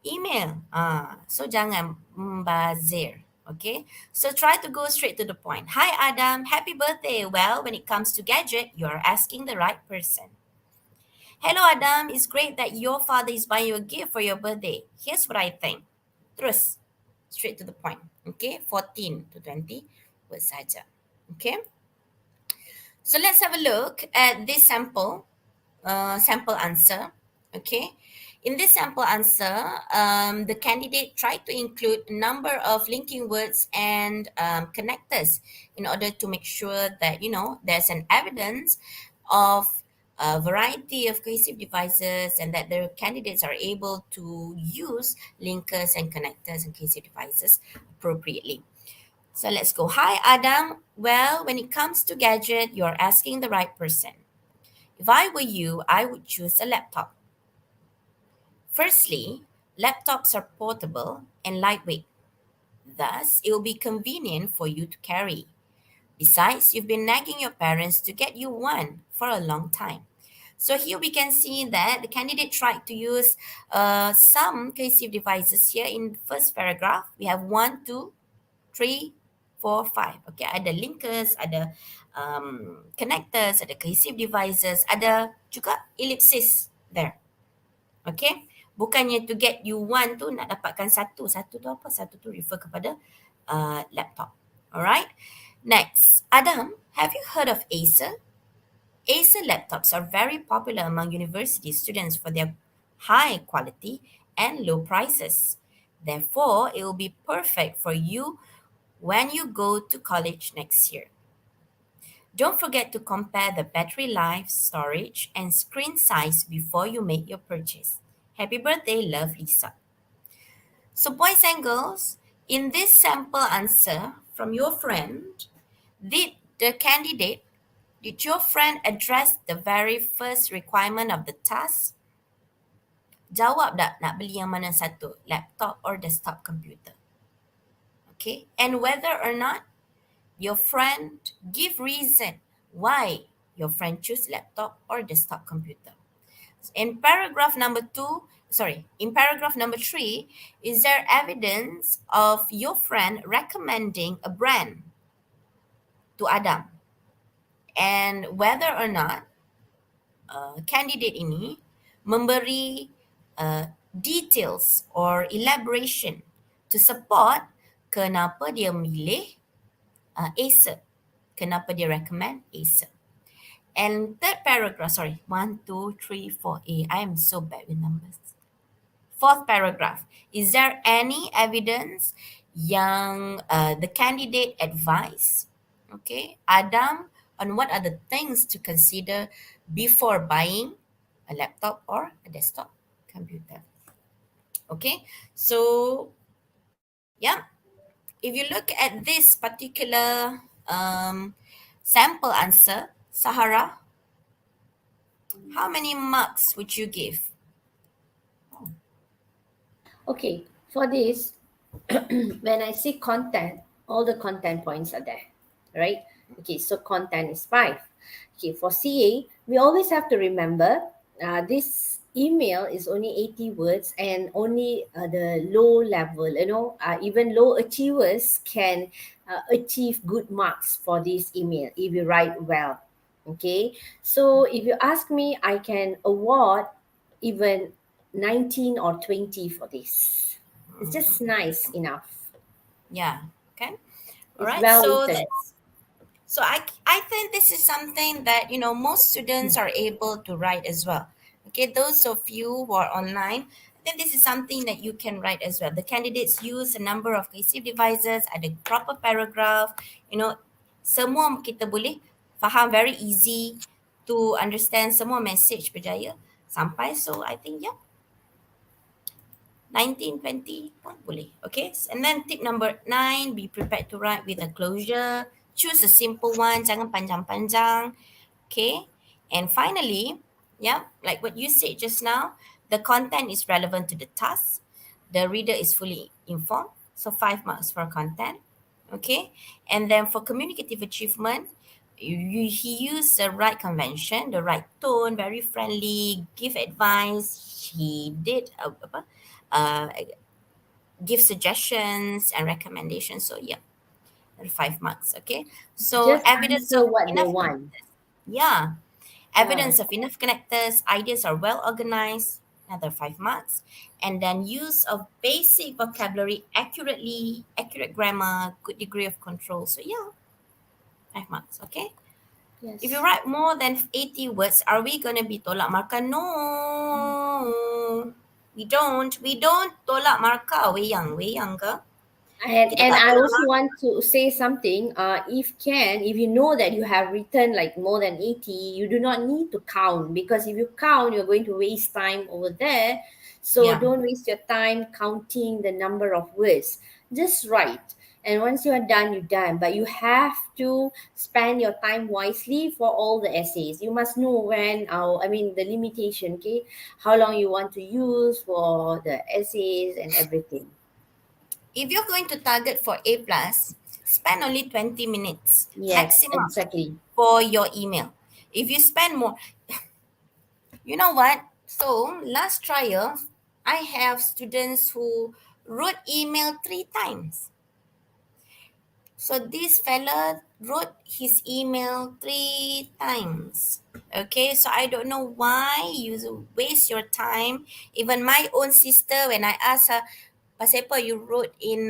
email. So jangan membazir. Okay, so try to go straight to the point. Hi Adam, happy birthday. Well, when it comes to gadget, you're asking the right person. Hello Adam, it's great that your father is buying you a gift for your birthday. Here's what I think. Terus, straight to the point. Okay, 14 to 20 words saja. Okay. So let's have a look at this sample answer. Okay. In this sample answer, the candidate tried to include a number of linking words and connectors in order to make sure that, there's an evidence of a variety of cohesive devices and that the candidates are able to use linkers and connectors and cohesive devices appropriately. So let's go. Hi, Adam. Well, when it comes to gadget, you're asking the right person. If I were you, I would choose a laptop. Firstly, laptops are portable and lightweight. Thus, it will be convenient for you to carry. Besides, you've been nagging your parents to get you one for a long time. So here we can see that the candidate tried to use some cohesive devices here in the first paragraph. We have 1, 2, 3, 4, 5. Okay, ada linkers, ada connectors, ada cohesive devices, ada juga ellipsis there. Okay, bukannya to get you one tu nak dapatkan satu. Satu tu apa? Satu tu refer kepada laptop. Alright. Next, Adam, have you heard of Acer? Acer laptops are very popular among university students for their high quality and low prices. Therefore, it will be perfect for you when you go to college next year. Don't forget to compare the battery life, storage, and screen size before you make your purchase. Happy birthday, love, Lisa. So boys and girls, in this sample answer from your friend, did your friend address the very first requirement of the task? Jawab tak nak beli yang mana satu, laptop or desktop computer? Okay, and whether or not your friend give reason why your friend choose laptop or desktop computer. In paragraph number 3, is there evidence of your friend recommending a brand to Adam? And whether or not candidate ini memberi details or elaboration to support kenapa dia memilih Acer. Kenapa dia recommend Acer. And third paragraph, 1, 2, 3, 4. I am so bad with numbers. Fourth paragraph, is there any evidence yang the candidate advised, okay, Adam on what are the things to consider before buying a laptop or a desktop computer? Okay, so yeah, if you look at this particular sample answer, Sahara, how many marks would you give? Okay, for this, when I say content, all the content points are there, right? Okay, so content is 5. Okay, for CA, we always have to remember this email is only 80 words and only the low level, even low achievers can achieve good marks for this email if you write well. Okay, so if you ask me, I can award even 19 or 20 for this. It's just nice enough. Yeah, okay. All It's right, well so written. So I think this is something that, most students are able to write as well. Okay, those of you who are online, I think this is something that you can write as well. The candidates use a number of cohesive devices, ada proper paragraph, semua kita boleh faham, very easy to understand, semua message berjaya sampai. So I think 19, 20 pun boleh. Okay, and then tip number 9, be prepared to write with a closure. Choose a simple one, jangan panjang-panjang. Okay, and finally, like what you said just now, the content is relevant to the task. The reader is fully informed. So 5 marks for content. Okay, and then for communicative achievement, he used the right convention, the right tone, very friendly, give advice. He did give suggestions and recommendations. So 5 marks. Okay, so Just evidence answer of what they enough want. evidence of enough connectors, ideas are well organized, another 5 marks, and then use of basic vocabulary accurately, accurate grammar, good degree of control. So 5 marks. Okay, Yes. if you write more than 80 words, are we going to be tolak markah? No, we don't tolak markah. Weyang ke? And Kita tak I tolak also want to say something. If you know that you have written like more than 80, you do not need to count, because if you count, you're going to waste time over there. So Yeah. don't waste your time counting the number of words. Just write. And once you are done, you're done. But you have to spend your time wisely for all the essays. You must know the limitation, okay? How long you want to use for the essays and everything. If you're going to target for A+, spend only 20 minutes Yes, maximum exactly. for your email. If you spend more, you know what? So last trial, I have students who wrote email 3 times. So this fella wrote his email 3 times. Okay, so I don't know why you waste your time. Even my own sister, when I asked her, pasal apa you wrote in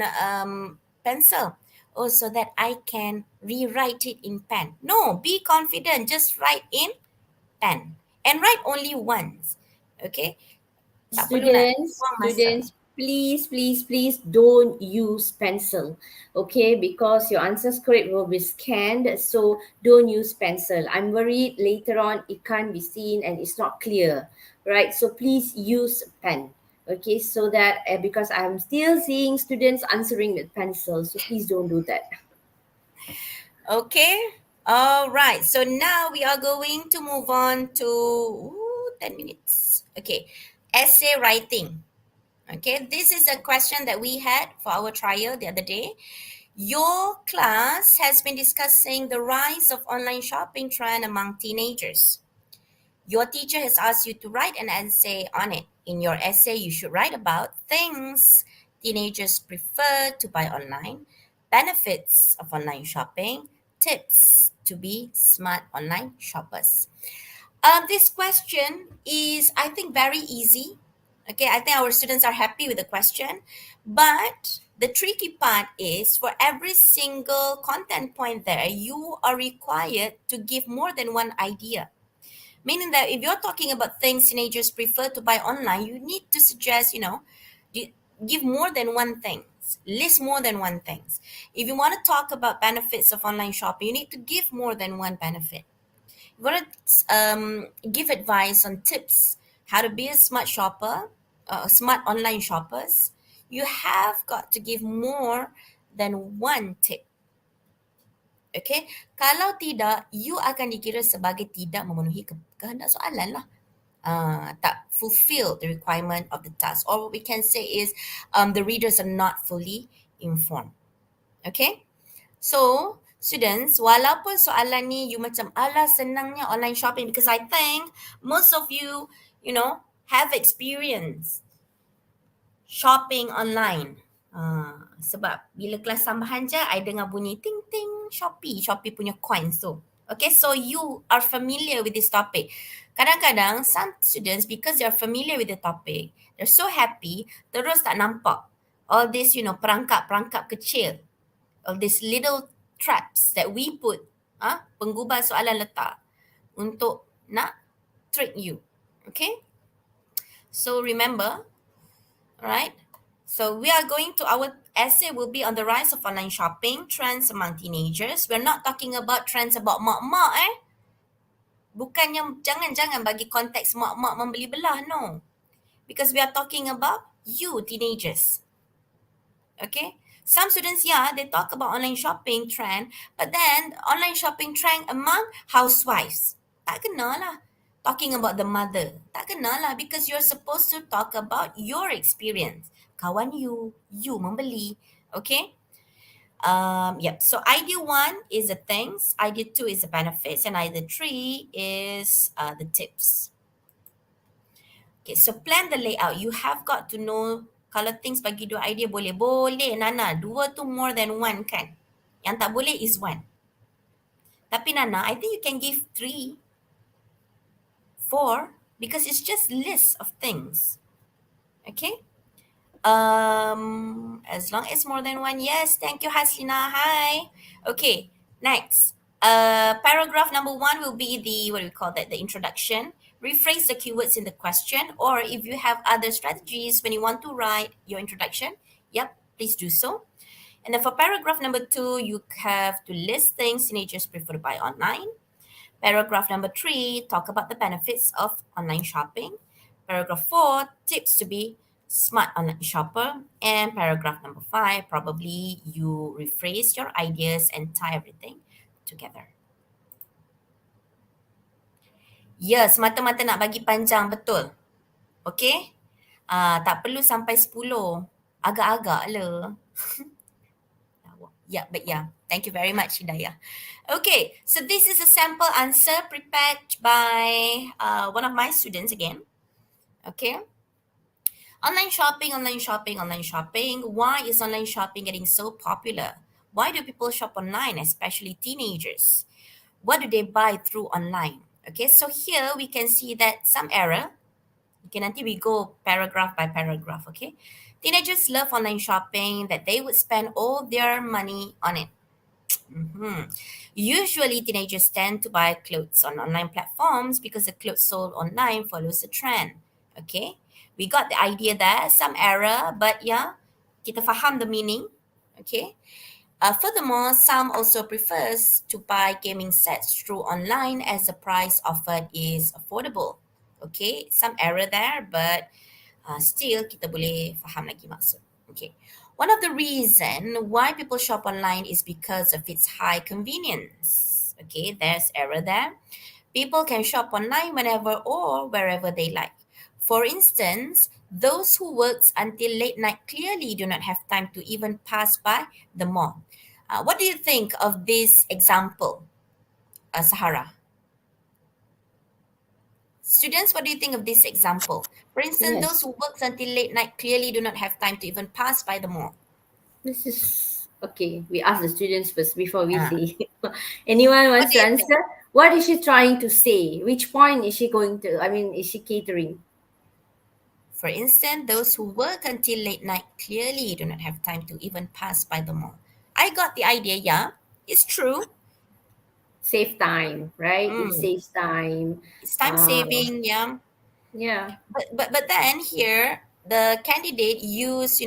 pencil? Oh, so that I can rewrite it in pen. No, be confident. Just write in pen. And write only once. Okay? Tak perlu nak buang masa. Students, please don't use pencil, okay? Because your answer script will be scanned, so don't use pencil. I'm worried later on it can't be seen and it's not clear, right? So please use pen, okay? So that because I'm still seeing students answering with pencil, so please don't do that. Okay. All right. So now we are going to move on to 10 minutes. Okay. Essay writing. Okay. This is a question that we had for our trial the other day. Your class has been discussing the rise of online shopping trend among teenagers. Your teacher has asked you to write an essay on it. In your essay, you should write about things teenagers prefer to buy online, benefits of online shopping, tips to be smart online shoppers. This question is, I think, very easy. Okay, I think our students are happy with the question. But the tricky part is, for every single content point there, you are required to give more than one idea. Meaning that if you're talking about things teenagers prefer to buy online, you need to suggest, give more than one thing. List more than one thing. If you want to talk about benefits of online shopping, you need to give more than one benefit. You want to give advice on tips, how to be a smart shopper, smart online shoppers, you have got to give more than one tip. Okay, kalau tidak, you akan dikira sebagai tidak memenuhi kehendak soalan lah. Tak fulfill the requirement of the task. Or what we can say is the readers are not fully informed. Okay, so students, walaupun soalan ni you macam alah senangnya online shopping, because I think most of you, have experience shopping online. Sebab bila kelas tambahan je, I dengar bunyi ting ting Shopee punya coins tu. Okay, so you are familiar with this topic. Kadang-kadang some students, because they are familiar with the topic, they're so happy, terus tak nampak all this, perangkap-perangkap kecil, all these little traps that we put penggubal soalan letak untuk nak trick you. Okay? So remember, right? So we are going to, our essay will be on the rise of online shopping, trends among teenagers. We're not talking about trends about mak-mak Bukannya, jangan bagi konteks mak-mak membeli belah, no. Because we are talking about you teenagers. Okay? Some students, they talk about online shopping trend, but then online shopping trend among housewives. Tak kena lah. Talking about the mother. Tak kena lah, because you're supposed to talk about your experience. Kawan you membeli. Okay? So idea 1 is the things, idea 2 is the benefits, and idea 3 is the tips. Okay, so plan the layout. You have got to know, kalau things bagi 2 idea boleh Nana, 2 tu more than 1 kan? Yang tak boleh is 1. Tapi Nana, I think you can give 3, 4, because it's just list of things. Okay? As long as more than 1, yes. Thank you, Haslina. Hi. Okay, next. Paragraph number 1 will be the, the introduction. Rephrase the keywords in the question, or if you have other strategies when you want to write your introduction, please do so. And then for paragraph number 2, you have to list things teenagers prefer to buy online. Paragraph number 3, talk about the benefits of online shopping. Paragraph 4, tips to be smart online shopper. And paragraph number 5, probably you rephrase your ideas and tie everything together. Ya, semata-mata nak bagi panjang, betul. Okay? Tak perlu sampai 10. Agak-agak le. But thank you very much, Hidayah. Okay, so this is a sample answer prepared by one of my students again. Okay. Online shopping. Why is online shopping getting so popular? Why do people shop online, especially teenagers? What do they buy through online? Okay, so here we can see that some error. Okay, nanti we go paragraph by paragraph, okay? Teenagers love online shopping, that they would spend all their money on it. Usually, teenagers tend to buy clothes on online platforms because the clothes sold online follows the trend. Okay, we got the idea there, some error, but kita faham the meaning. Okay. Furthermore, some also prefers to buy gaming sets through online as the price offered is affordable. Okay, some error there, but still kita boleh faham lagi maksud. Okay, one of the reason why people shop online is because of its high convenience. Okay, there's error there. People can shop online whenever or wherever they like. For instance, those who works until late night clearly do not have time to even pass by the mall. What do you think of this example, Sahara? Students, what do you think of this example? For instance, those who works until late night clearly do not have time to even pass by the mall. This is okay. We ask the students first before we say. Anyone wants to answer? What is she trying to say? Which point is she going to? Is she catering? For instance, those who work until late night clearly do not have time to even pass by the mall. I got the idea, it's true. Save time, right? It saves time. It's time saving, Yeah. But then here, the candidate use,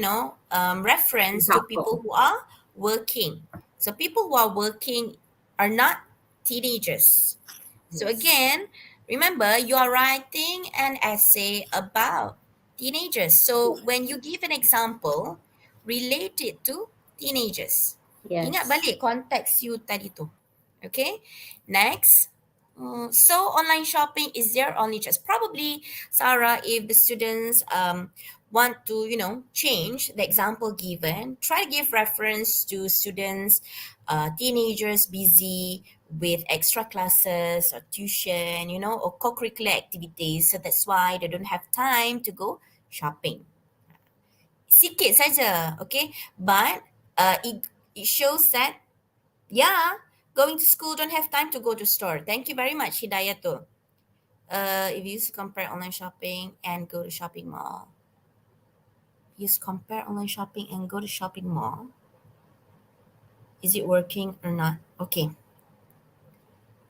reference to people who are working. So people who are working are not teenagers. So again, remember, you are writing an essay about teenagers. So when you give an example, relate it to teenagers. Yes. Ingat balik konteks you tadi tu. Okay, next. So online shopping is their only choice. Probably, Sarah, if the students want to, change the example given, try to give reference to students, teenagers busy with extra classes or tuition, or co-curricular activities. So that's why they don't have time to go shopping. Sikit saja, okay? But it shows that, going to school don't have time to go to store. Thank you very much, Hidayatul. If you compare online shopping and go to shopping mall. Use compare online shopping and go to shopping mall. Is it working or not? Okay.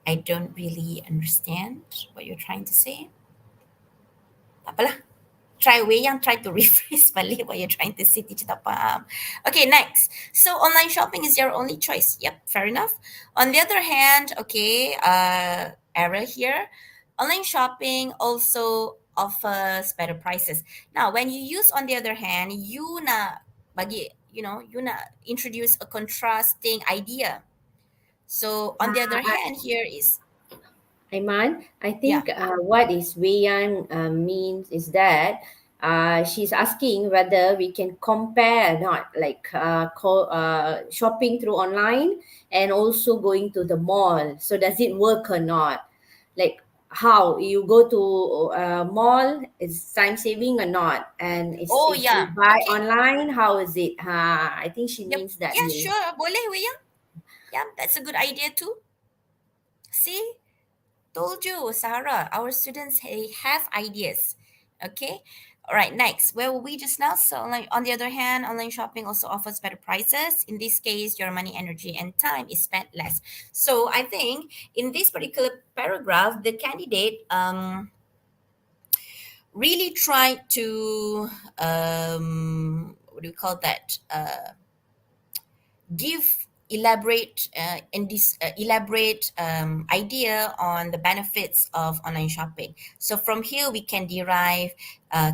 I don't really understand what you're trying to say. Tak apalah. Try Wei Yang, try to rephrase balik what you're trying to say. Teacher tak faham. Okay, next. So online shopping is your only choice. Yep, fair enough. On the other hand, okay, error here. Online shopping also offers better prices. Now, when you use on the other hand, you nak bagi, you nak introduce a contrasting idea. So on the other hand, here is Aiman, I think what is Wei Yan means is that she's asking whether we can compare or not, like shopping through online and also going to the mall. So does it work or not? Like how you go to mall, is time saving or not? And if you buy online, how is it? I think she means that. Yeah, way. sure. Boleh, Wei Yang. Yeah, that's a good idea too. See? Told you, Sahara, our students have ideas. Okay. All right, next. Where were we just now? So on the other hand, online shopping also offers better prices. In this case, your money, energy, and time is spent less. So I think in this particular paragraph, the candidate really tried to what do we call that? Give elaborate idea on the benefits of online shopping. So from here we can derive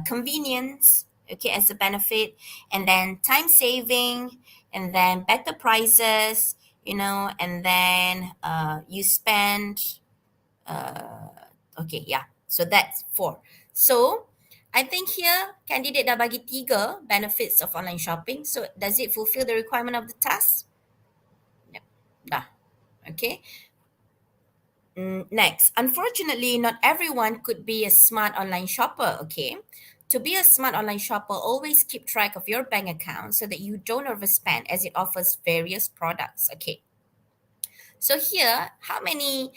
convenience, okay, as a benefit, and then time saving, and then better prices, and then you spend okay, yeah, so that's 4. So I think here candidate dah bagi 3 benefits of online shopping. So does it fulfill the requirement of the task? Yep. Dah. Okay. Next, unfortunately, not everyone could be a smart online shopper. Okay. To be a smart online shopper, always keep track of your bank account so that you don't overspend, as it offers various products. Okay. So here, how many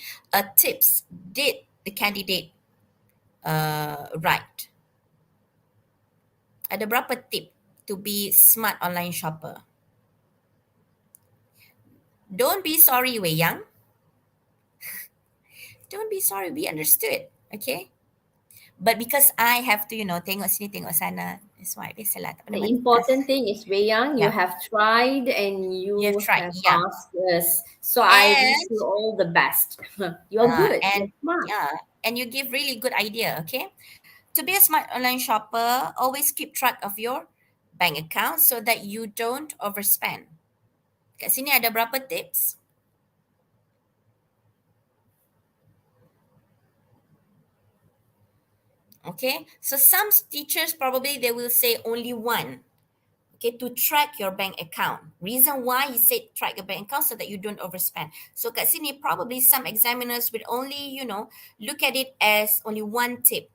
tips did the candidate write? Ada berapa tip to be smart online shopper? Don't be sorry, Wei Yang. Don't be sorry, be understood. Okay? But because I have to, tengok sini, tengok sana. That's why biasalah. The important thing is, Wei Yang, you have tried and you have asked us. So I wish you all the best. You're good. And, you're smart. Yeah, and you give really good idea, okay? To be a smart online shopper, always keep track of your bank account so that you don't overspend. Kat sini ada berapa tips? Okay, so some teachers probably they will say only one. Okay, to track your bank account. Reason why he said track your bank account so that you don't overspend. So kat sini probably some examiners will only, look at it as only one tip.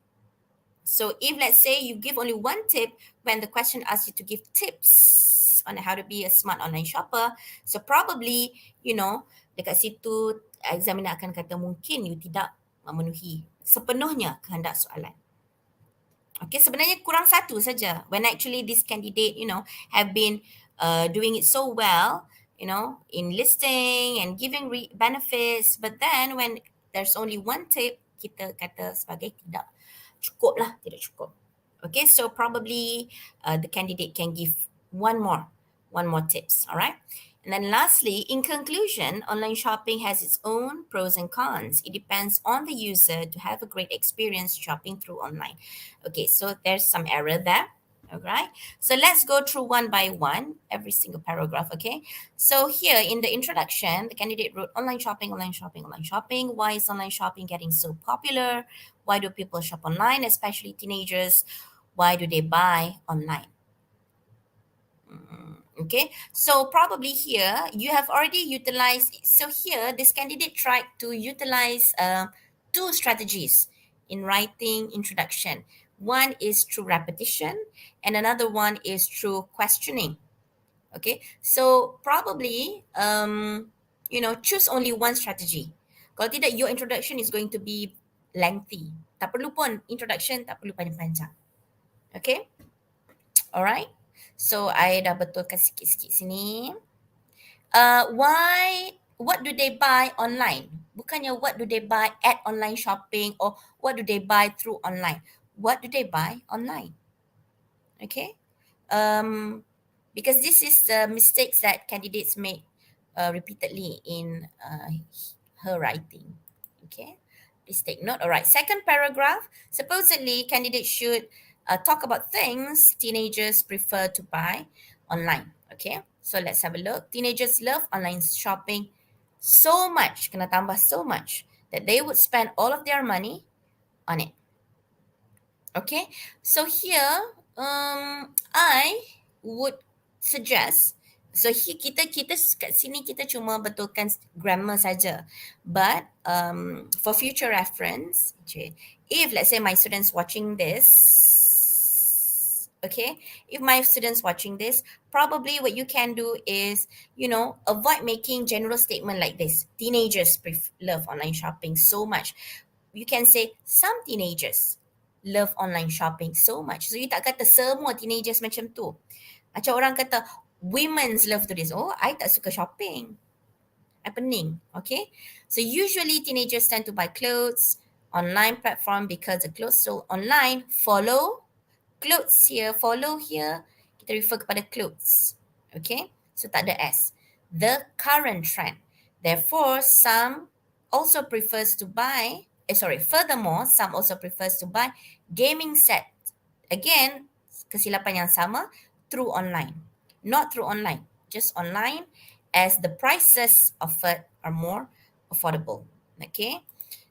So if let's say you give only one tip when the question asks you to give tips on how to be a smart online shopper, so probably, dekat situ examiner akan kata mungkin you tidak memenuhi sepenuhnya kehendak soalan. Okay, sebenarnya kurang satu saja. When actually this candidate, have been doing it so well, in listing and giving benefits, but then when there's only one tip, kita kata sebagai tidak cukup. Okay, so probably the candidate can give one more tips, all right? And then lastly, in conclusion, online shopping has its own pros and cons. It depends on the user to have a great experience shopping through online. Okay, so there's some error there. All right, so let's go through one by one, every single paragraph, okay? So here in the introduction, the candidate wrote online shopping. Why is online shopping getting so popular? Why do people shop online, especially teenagers? Why do they buy online? Okay, so probably here you have already utilized, so here this candidate tried to utilize 2 strategies in writing introduction. One is through repetition and another one is through questioning. Okay, so probably, choose only one strategy. Kalau tidak, your introduction is going to be lengthy. Tak perlu pun introduction, tak perlu panjang-panjang. Okay, alright. So, I dah betulkan sikit-sikit sini. Why what do they buy online? Bukannya what do they buy at online shopping or what do they buy through online. What do they buy online? Okay. Because this is the mistakes that candidates make repeatedly in her writing. Okay. Please take note. All right. Second paragraph. Supposedly, candidates should talk about things teenagers prefer to buy online. Okay. So let's have a look. Teenagers love online shopping so much, kena tambah so much, that they would spend all of their money on it. Okay. So here, I would suggest, so kita kat sini kita cuma betulkan grammar saja, but for future reference, if let's say my students watching this, okay, if my students watching this, probably what you can do is, avoid making general statement like this. Teenagers love online shopping so much. You can say some teenagers love online shopping so much. So you tak kata semua teenagers macam tu. Macam orang kata women's love to this. Oh, I tak suka shopping. I pening. Okay. So usually teenagers tend to buy clothes online platform because the clothes sold online follow clothes here, follow here. Kita refer kepada clothes. Okay. So tak ada S. The current trend. Therefore, some also prefers to buy furthermore, some also prefers to buy gaming set. Again, kesilapan yang sama, through online. Not through online, just online, as the prices offered are more affordable. Okay.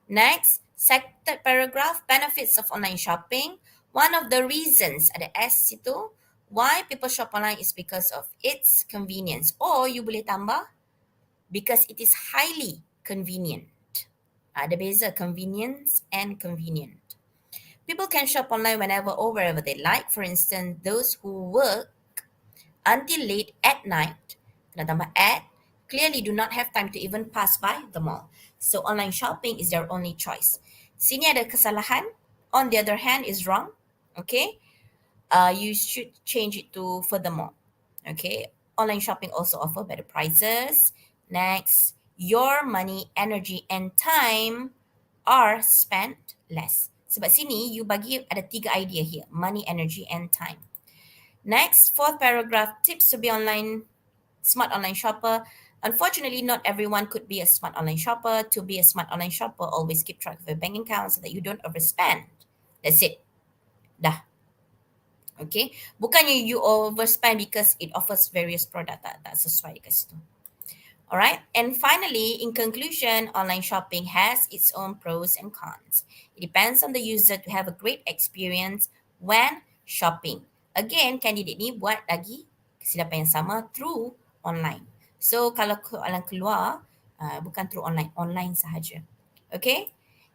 Next, third paragraph, benefits of online shopping. One of the reasons, ada S itu, why people shop online is because of its convenience. Or you boleh tambah, because it is highly convenient. Ada beza convenience and convenient. People can shop online whenever or wherever they like. For instance, those who work until late at night, kena tambah at, clearly do not have time to even pass by the mall. So online shopping is their only choice. Sini ada kesalahan. On the other hand, is wrong. Okay. You should change it to furthermore. Okay. Online shopping also offer better prices. Next, your money, energy, and time are spent less. Sebab sini, you bagi ada 3 idea here. Money, energy, and time. Next, fourth paragraph, tips to be smart online shopper. Unfortunately, not everyone could be a smart online shopper. To be a smart online shopper, always keep track of your bank account so that you don't overspend. That's it. Dah. Okay. Bukannya you overspend because it offers various product. Tak sesuai kat situ. Alright, and finally, in conclusion, online shopping has its own pros and cons. It depends on the user to have a great experience when shopping. Again, candidate ni buat lagi kesilapan yang sama through online. So, kalau soalan keluar, bukan through online sahaja. Okay,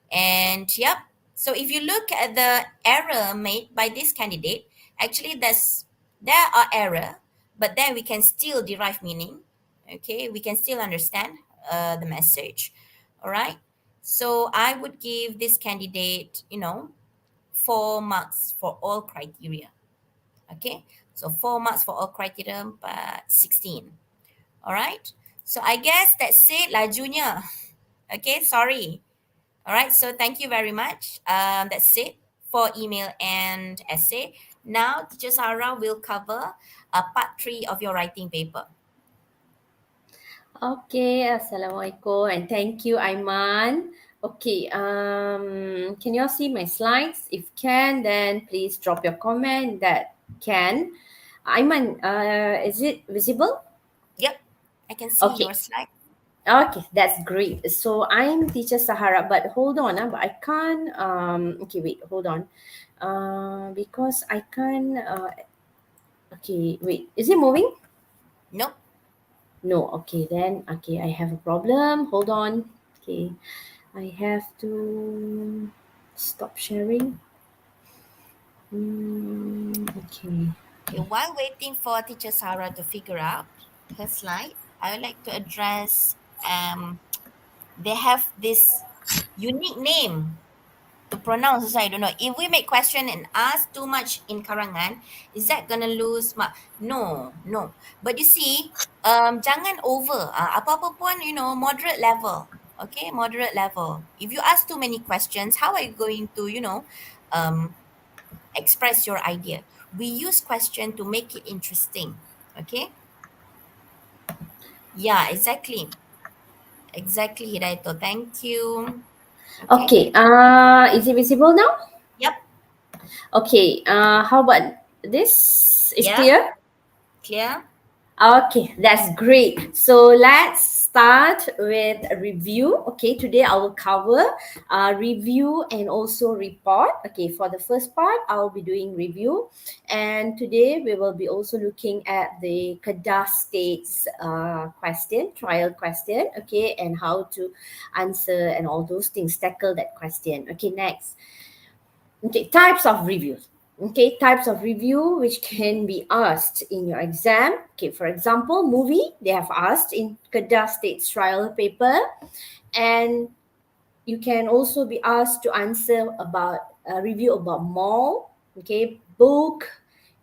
and yep. So, if you look at the error made by this candidate, actually there are error, but then we can still derive meaning. Okay, we can still understand the message. All right. So I would give this candidate, 4 marks for all criteria. Okay. So 4 marks for all criteria, but 16. All right. So I guess that's it, lajunya. Okay. Sorry. All right. So thank you very much. That's it for email and essay. Now, Teacher Sarah will cover part 3 of your writing paper. Okay, Assalamualaikum and thank you, Aiman. Okay, can you all see my slides? If can, then please drop your comment that can. Aiman, is it visible? Yep, I can see Okay. your slide. Okay, that's great. So I'm Teacher Sahara, but hold on, but I can't, okay, wait, hold on. Because I can't, okay, wait, is it moving? Nope. No, okay, then, okay, I have a problem. Hold on. Okay, I have to stop sharing. Okay. Okay, while waiting for Teacher Sarah to figure out her slide, I would like to address, they have this unique name to pronounce also, I don't know. If we make question and ask too much in karangan, is that gonna lose mark? No, no. But you see, jangan over. Apa-apa pun, moderate level. Okay, moderate level. If you ask too many questions, how are you going to, express your idea? We use question to make it interesting. Okay. Yeah, exactly. Exactly, Hidaito. Thank you. Okay. Is it visible now? Yep. Okay. How about this? Is Yeah. clear? Clear? Okay, that's great. So let's start with a review. Okay, today I will cover review and also report. Okay, for the first part, I will be doing review. And today we will be also looking at the Kedah States question, trial question. Okay, and how to answer and all those things, tackle that question. Okay, next. Okay, types of reviews. Okay, types of review which can be asked in your exam. Okay, for example, movie, they have asked in Kedah State's trial paper. And you can also be asked to answer about a review about mall, okay, book,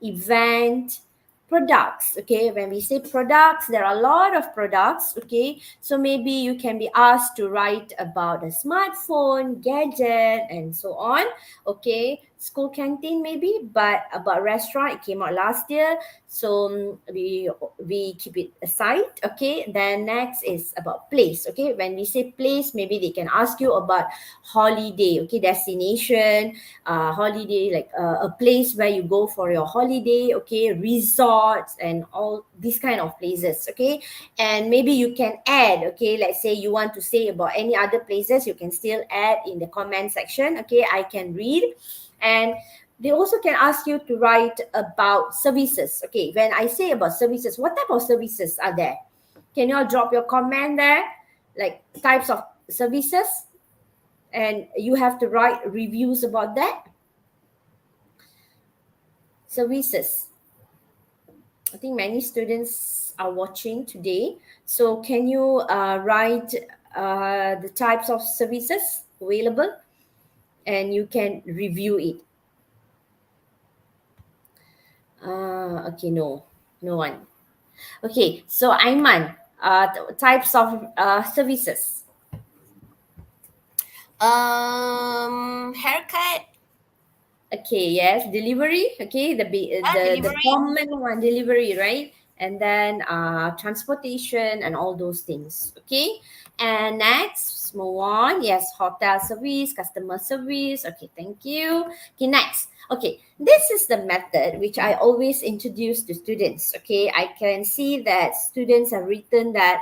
event, products. Okay, when we say products, there are a lot of products. Okay, so maybe you can be asked to write about a smartphone, gadget, and so on. Okay, school canteen maybe, but about restaurant, it came out last year, so we keep it aside. Okay, then next is about place. Okay, when we say place, maybe they can ask you about holiday. Okay, destination, holiday, like a place where you go for your holiday. Okay, resorts and all these kind of places. Okay, and maybe you can add. Okay, let's say you want to say about any other places, you can still add in the comment section. Okay, I can read. And they also can ask you to write about services. Okay, when I say about services, what type of services are there? Can you all drop your comment there? Like types of services, and you have to write reviews about that. Services. I think many students are watching today. So can you write the types of services available, and you can review it. Okay, no one. Okay, so Aiman, types of services. Haircut. Okay, yes, delivery. Okay, the Delivery. common one, delivery, right? And then transportation and all those things. Okay, and next, move on. Yes, hotel service, customer service. Okay, thank you. Okay, next. Okay, this is the method which I always introduce to students. Okay, I can see that students have written that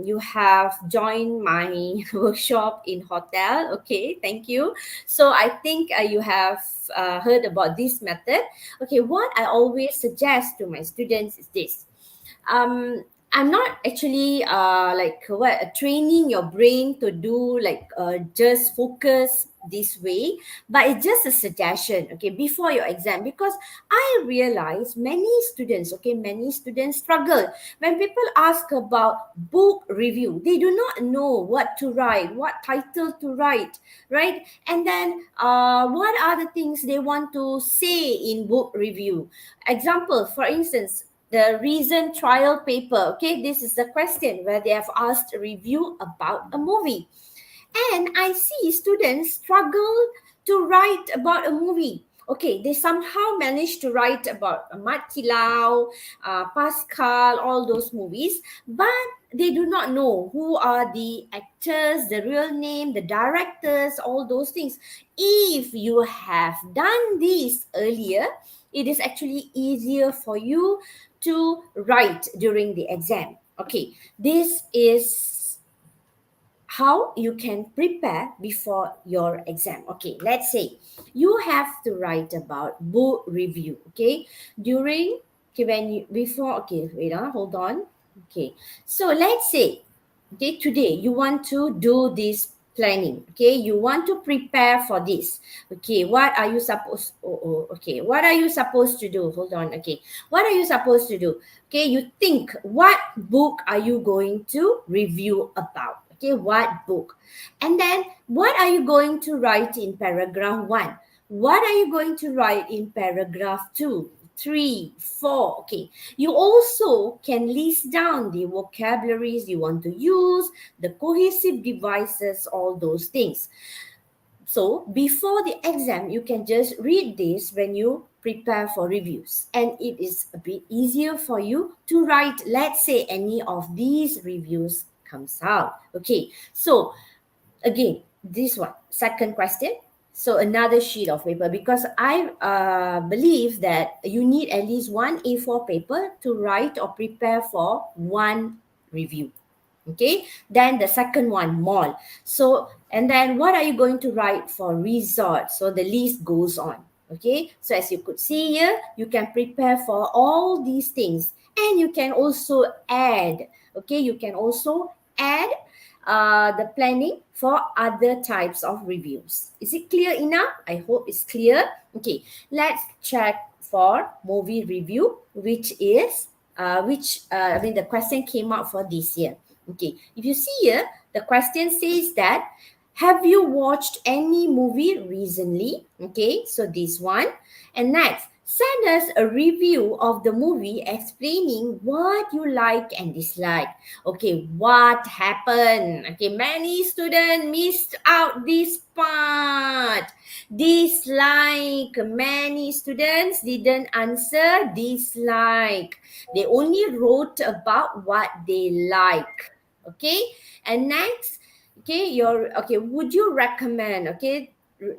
you have joined my workshop in hotel. Okay, thank you. So I think you have heard about this method. Okay, what I always suggest to my students is this. I'm not actually training your brain to do just focus this way, but it's just a suggestion, okay, before your exam, because I realize many students struggle when people ask about book review. They do not know what to write, what title to write, right? And then what are the things they want to say in book review. Example, for instance, the recent trial paper. Okay, this is the question where they have asked a review about a movie. And I see students struggle to write about a movie. Okay, they somehow managed to write about Mat Kilau, Pascal, all those movies, but they do not know who are the actors, the real name, the directors, all those things. If you have done this earlier, it is actually easier for you to write during the exam. Okay, this is how you can prepare before your exam. Okay, let's say you have to write about book review. Okay, hold on. Okay, so let's say, okay, today you want to do this planning. Okay, you want to prepare for this. Okay, what are you supposed what are you supposed to do? Hold on. Okay, what are you supposed to do? Okay, you think, what book are you going to review about? Okay, what book? And then what are you going to write in paragraph 1? What are you going to write in paragraph 2, 3, 4? Okay, you also can list down the vocabularies you want to use, the cohesive devices, all those things. So before the exam, you can just read this when you prepare for reviews, and it is a bit easier for you to write, let's say any of these reviews comes out. Okay, so again, this one, second question. So another sheet of paper, because I believe that you need at least one A4 paper to write or prepare for one review. Okay, then the second one, mall. So, and then what are you going to write for resort? So the list goes on. Okay, so as you could see here, you can prepare for all these things, and you can also add. Okay, you can also add the planning for other types of reviews. Is it clear enough? I hope it's clear. Okay, let's check for movie review, which is the question came out for this year. Okay, if you see here, the question says that, have you watched any movie recently? Okay, so this one. And next, send us a review of the movie explaining what you like and dislike. Okay, what happened? Okay, many students missed out this part. Dislike. Many students didn't answer dislike. They only wrote about what they like. Okay, and next, would you recommend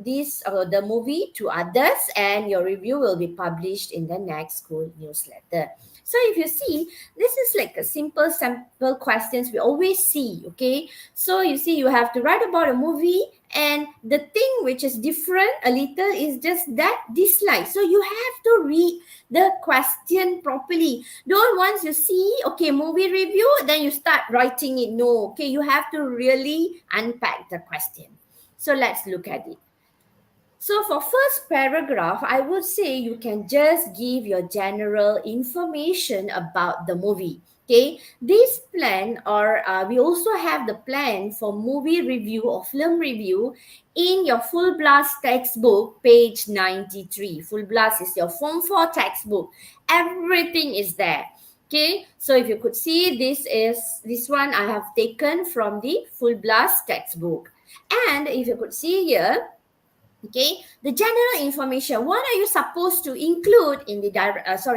this the movie to others, and your review will be published in the next school newsletter. So if you see, this is like a simple sample questions we always see. Okay, so you see, you have to write about a movie, and the thing which is different a little is just that dislike. So you have to read the question properly. Don't once you see, okay, movie review, then you start writing it. No, okay, you have to really unpack the question. So let's look at it. So for first paragraph, I would say you can just give your general information about the movie. Okay, this plan, or we also have the plan for movie review or film review in your Full Blast textbook, page 93. Full Blast is your Form 4 textbook. Everything is there. Okay, so if you could see, this one I have taken from the Full Blast textbook. And if you could see here, okay, the general information, what are you supposed to include in the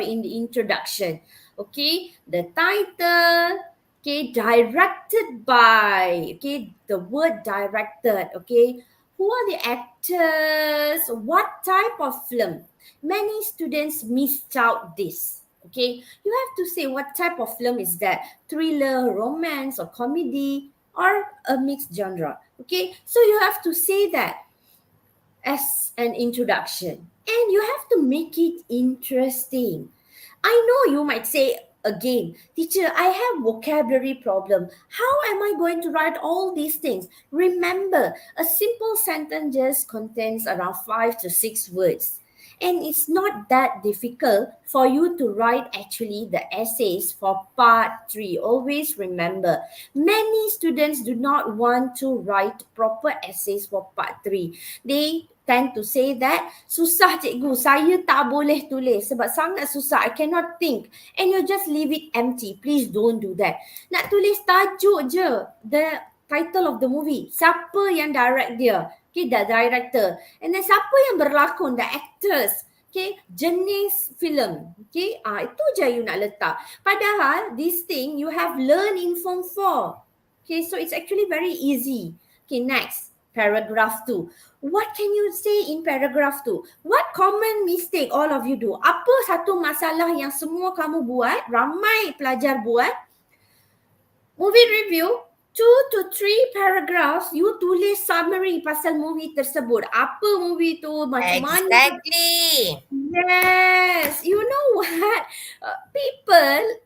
in the introduction? Okay, the title, okay, directed by, okay, the word directed, okay, who are the actors, what type of film? Many students missed out this. Okay, you have to say what type of film is that, thriller, romance, or comedy, or a mixed genre. Okay, so you have to say that as an introduction, and you have to make it interesting. I know you might say again, teacher, I have vocabulary problem. How am I going to write all these things? Remember, a simple sentence just contains around 5 to 6 words. And it's not that difficult for you to write actually the essays for part 3. Always remember, many students do not want to write proper essays for part 3. They tend to say that, susah cikgu, saya tak boleh tulis sebab sangat susah, I cannot think. And you just leave it empty. Please don't do that. Nak tulis tajuk je, the title of the movie, siapa yang direct dia, okay, the director, and then siapa yang berlakon, the actors, okay, jenis filem, okay, itu je you nak letak. Padahal this thing you have learned in Form 4. Okay, so it's actually very easy. Okay, next, paragraph 2. What can you say in paragraph 2? What common mistake all of you do? Apa satu masalah yang semua kamu buat, ramai pelajar buat? Movie review, 2 to 3 paragraphs, you tulis summary pasal movie tersebut. Apa movie tu, macam mana. Exactly. Yes. You know what? People,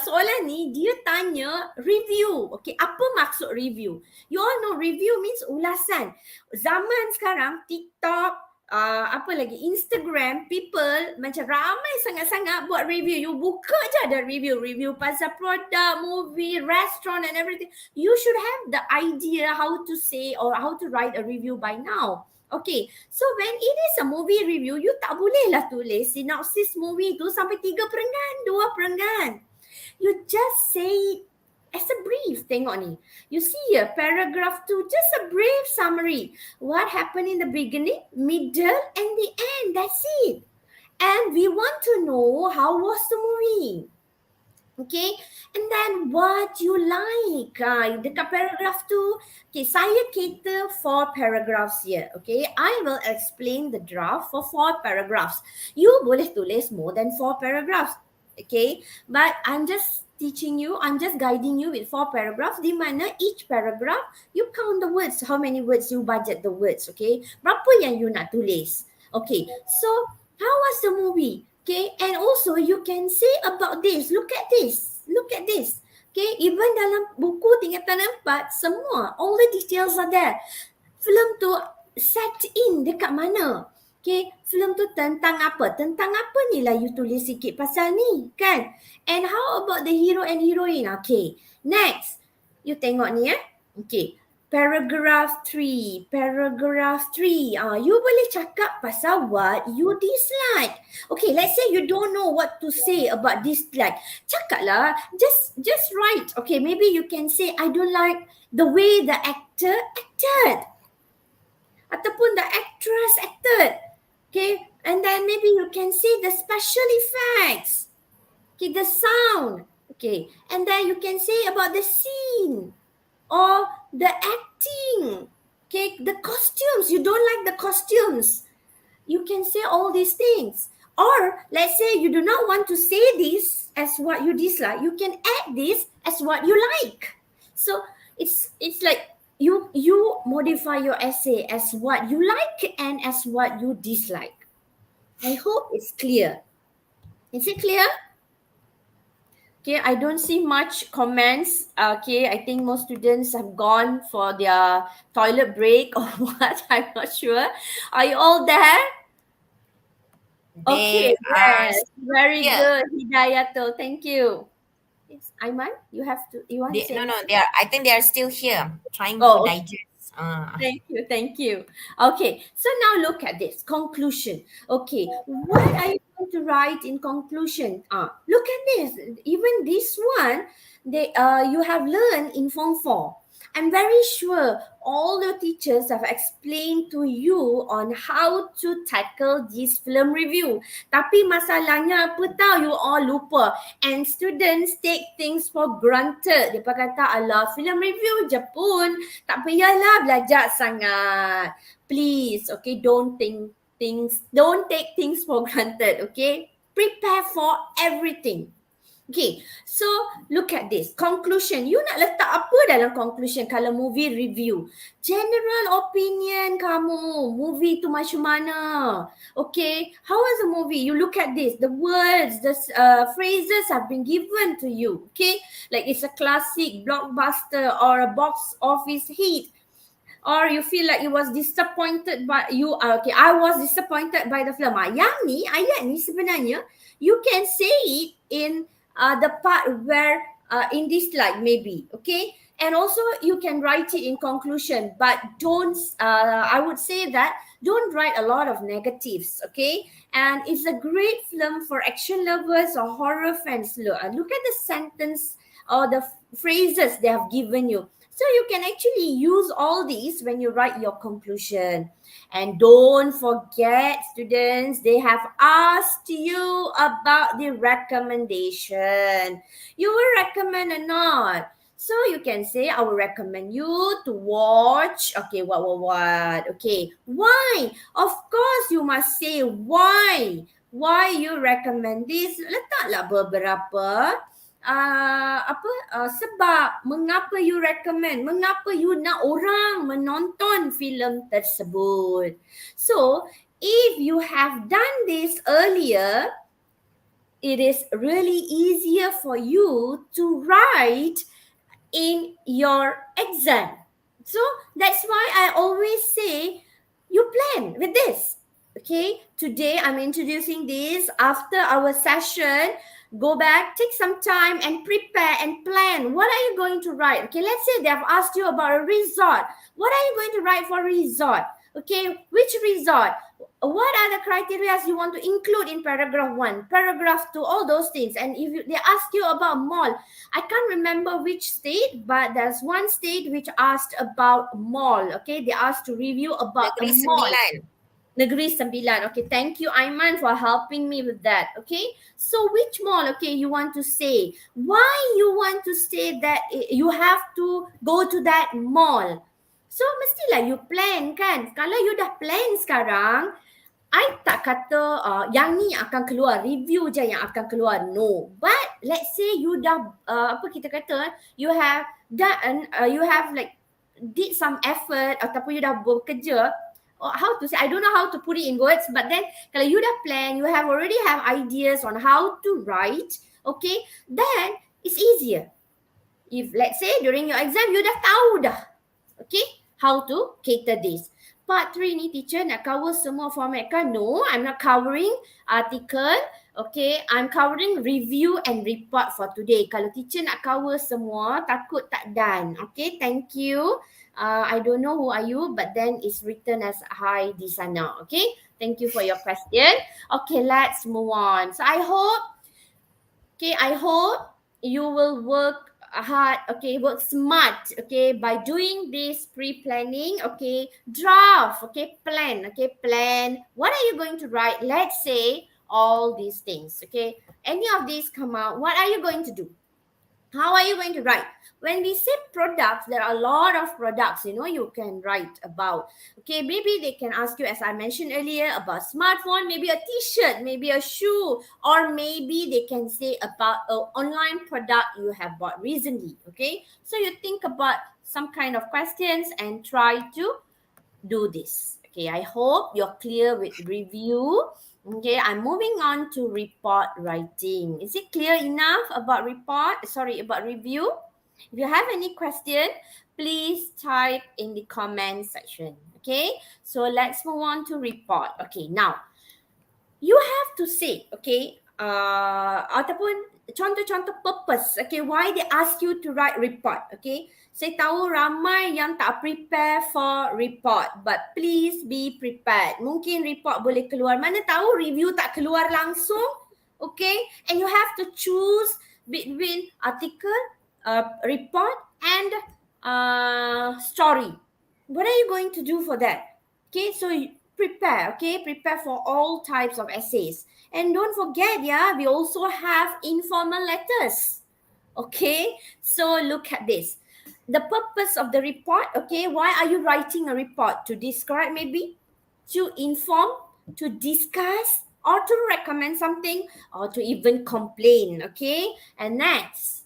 soalan ni dia tanya review. Okay, apa maksud review? You all know review means ulasan. Zaman sekarang, TikTok, apa lagi, Instagram, people macam ramai sangat-sangat buat review. You buka je ada review pasal produk, movie, restaurant and everything. You should have the idea how to say or how to write a review by now. Okay, so when it is a movie review, you tak bolehlah tulis synopsis movie tu sampai 3 perenggan, 2 perenggan. You just say it as a brief. Tengok ni. You see here, paragraph 2, just a brief summary. What happened in the beginning, middle and the end. That's it. And we want to know how was the movie. Okay, and then what you like. Dekat paragraph 2, okay, saya cater 4 paragraphs here. Okay, I will explain the draft for 4 paragraphs. You boleh tulis more than 4 paragraphs. Okay, but I'm just teaching you, I'm just guiding you with 4 paragraphs, di mana each paragraph you count the words, how many words you budget the words. Okay, berapa yang you nak tulis. Okay, so how was the movie? Okay, and also you can say about this. Look at this. Look at this. Okay, even dalam buku tingkatan 4, semua, all the details are there. Film tu set in dekat mana? Okay, film tu tentang apa? Tentang apa ni lah you tulis sikit pasal ni, kan? And how about the hero and heroine? Okay, next. You tengok ni Okay, paragraph 3. You boleh cakap pasal what you dislike. Okay, let's say you don't know what to say about dislike. Cakap lah, just write. Okay, maybe you can say, I don't like the way the actor acted. Ataupun the actress acted. Okay, and then maybe you can say the special effects. Okay, the sound. Okay, and then you can say about the scene or the acting. Okay, the costumes. You don't like the costumes. You can say all these things. Or let's say you do not want to say this as what you dislike. You can add this as what you like. So it's like you modify your essay as what you like and as what you dislike. I hope it's clear. Is it clear? Okay, I don't see much comments. Okay, I think most students have gone for their toilet break or what. I'm not sure. Are you all there? Okay, yes. Very good, Hidayatul. Thank you. Yes, Aiman, you want to say? No, I think they are still here trying to digest. Thank you. Okay, so now look at this conclusion. Okay, what are you going to write in conclusion? Look at this. Even this one, you have learned in Form 4. I'm very sure all the teachers have explained to you on how to tackle this film review. Tapi masalahnya apa tahu, you all lupa. And students take things for granted. Dia kata, alah, film review je pun. Tak payahlah belajar sangat. Please, okay, don't take things for granted, okay? Prepare for everything. Okay, so look at this. Conclusion. You nak letak apa dalam conclusion kalau movie review? General opinion kamu. Movie tu macam mana? Okay, how was the movie? You look at this. The words, the phrases have been given to you. Okay, like it's a classic blockbuster or a box office hit. Or you feel like you was disappointed by you. Okay, I was disappointed by the film. Yang ni, ayat ni sebenarnya, you can say it in the part where in this slide maybe, okay? And also you can write it in conclusion, but don't, I would say that don't write a lot of negatives, okay? And it's a great film for action lovers or horror fans. Look at the sentence or the phrases they have given you. So you can actually use all these when you write your conclusion. And don't forget, students, they have asked you about the recommendation. You will recommend or not? So you can say, I will recommend you to watch. Okay, what? Okay, why? Of course, you must say why. Why you recommend this? Letaklah beberapa sebab mengapa you recommend, mengapa you nak orang menonton filem tersebut. So if you have done this earlier, it is really easier for you to write in your exam. So that's why I always say you plan with this. Okay, today I'm introducing this. After our session, go back, take some time and prepare and plan. What are you going to write? Okay, let's say they've asked you about a resort. What are you going to write for resort? Okay, which resort? What are the criteria you want to include in paragraph 1, paragraph 2, all those things. And if they ask you about mall, I can't remember which state, but there's one state which asked about mall. Okay, they asked to review about a Negeri mall. Sembilan. Negeri Sembilan. Okay, thank you, Aiman, for helping me with that. Okay, so which mall, okay, you want to say? Why you want to say that you have to go to that mall? So, mestilah you plan kan? Kalau you dah plan sekarang, I tak kata yang ni akan keluar, review je yang akan keluar. No. But let's say you dah, apa kita kata, you have done, you have like did some effort ataupun you dah bekerja, how to say, I don't know how to put it in words, but then kalau you dah plan, you have already have ideas on how to write, okay, then it's easier. If let's say during your exam, you dah tahu dah, okay, how to cater this. Part 3 ni teacher nak cover semua format kan? No, I'm not covering article. Okay, I'm covering review and report for today. Kalau teacher nak cover semua, takut tak done. Okay, thank you. I don't know who are you, but then it's written as hi di sana. Okay, thank you for your question. Okay, let's move on. So I hope you will work hard, okay, work smart, okay, by doing this pre-planning, okay, draft, okay, plan, okay, plan. What are you going to write? Let's say all these things, okay. Any of these come out, what are you going to do? How are you going to write? When we say products, there are a lot of products, you can write about. Okay, maybe they can ask you, as I mentioned earlier, about smartphone, maybe a t-shirt, maybe a shoe, or maybe they can say about an online product you have bought recently. Okay, so you think about some kind of questions and try to do this. Okay, I hope you're clear with review. Okay, I'm moving on to report writing. Is it clear enough about about review? If you have any question, please type in the comment section. Okay, so let's move on to report. Okay, now you have to say, okay, ataupun contoh-contoh purpose, okay, why they ask you to write report, okay. Saya tahu ramai yang tak prepare for report, but please be prepared. Mungkin report boleh keluar, mana tahu review tak keluar langsung, okay. And you have to choose between article, report and story. What are you going to do for that? Okay, so prepare, okay, prepare for all types of essays. And don't forget, we also have informal letters. Okay, so look at this. The purpose of the report, okay, why are you writing a report? To describe maybe, to inform, to discuss, or to recommend something, or to even complain, okay? And next,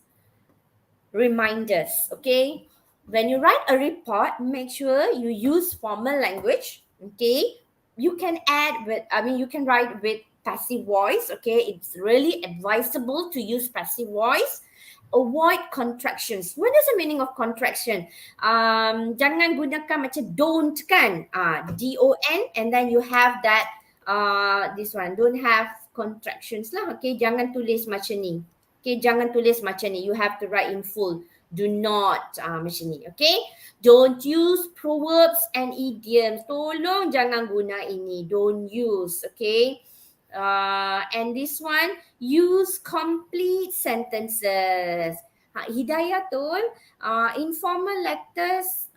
reminders, okay? When you write a report, make sure you use formal language, okay? You can you can write with passive voice, okay? It's really advisable to use passive voice. Avoid contractions. What is the meaning of contraction? Jangan gunakan macam don't kan? D-O-N, and then you have that, this one, don't have contractions lah. Okay, jangan tulis macam ni. Okay, jangan tulis macam ni. You have to write in full. Do not macam ni, okay? Don't use proverbs and idioms. Tolong jangan guna ini. Don't use, okay? And this one, use complete sentences. Hidayatul, informal letters,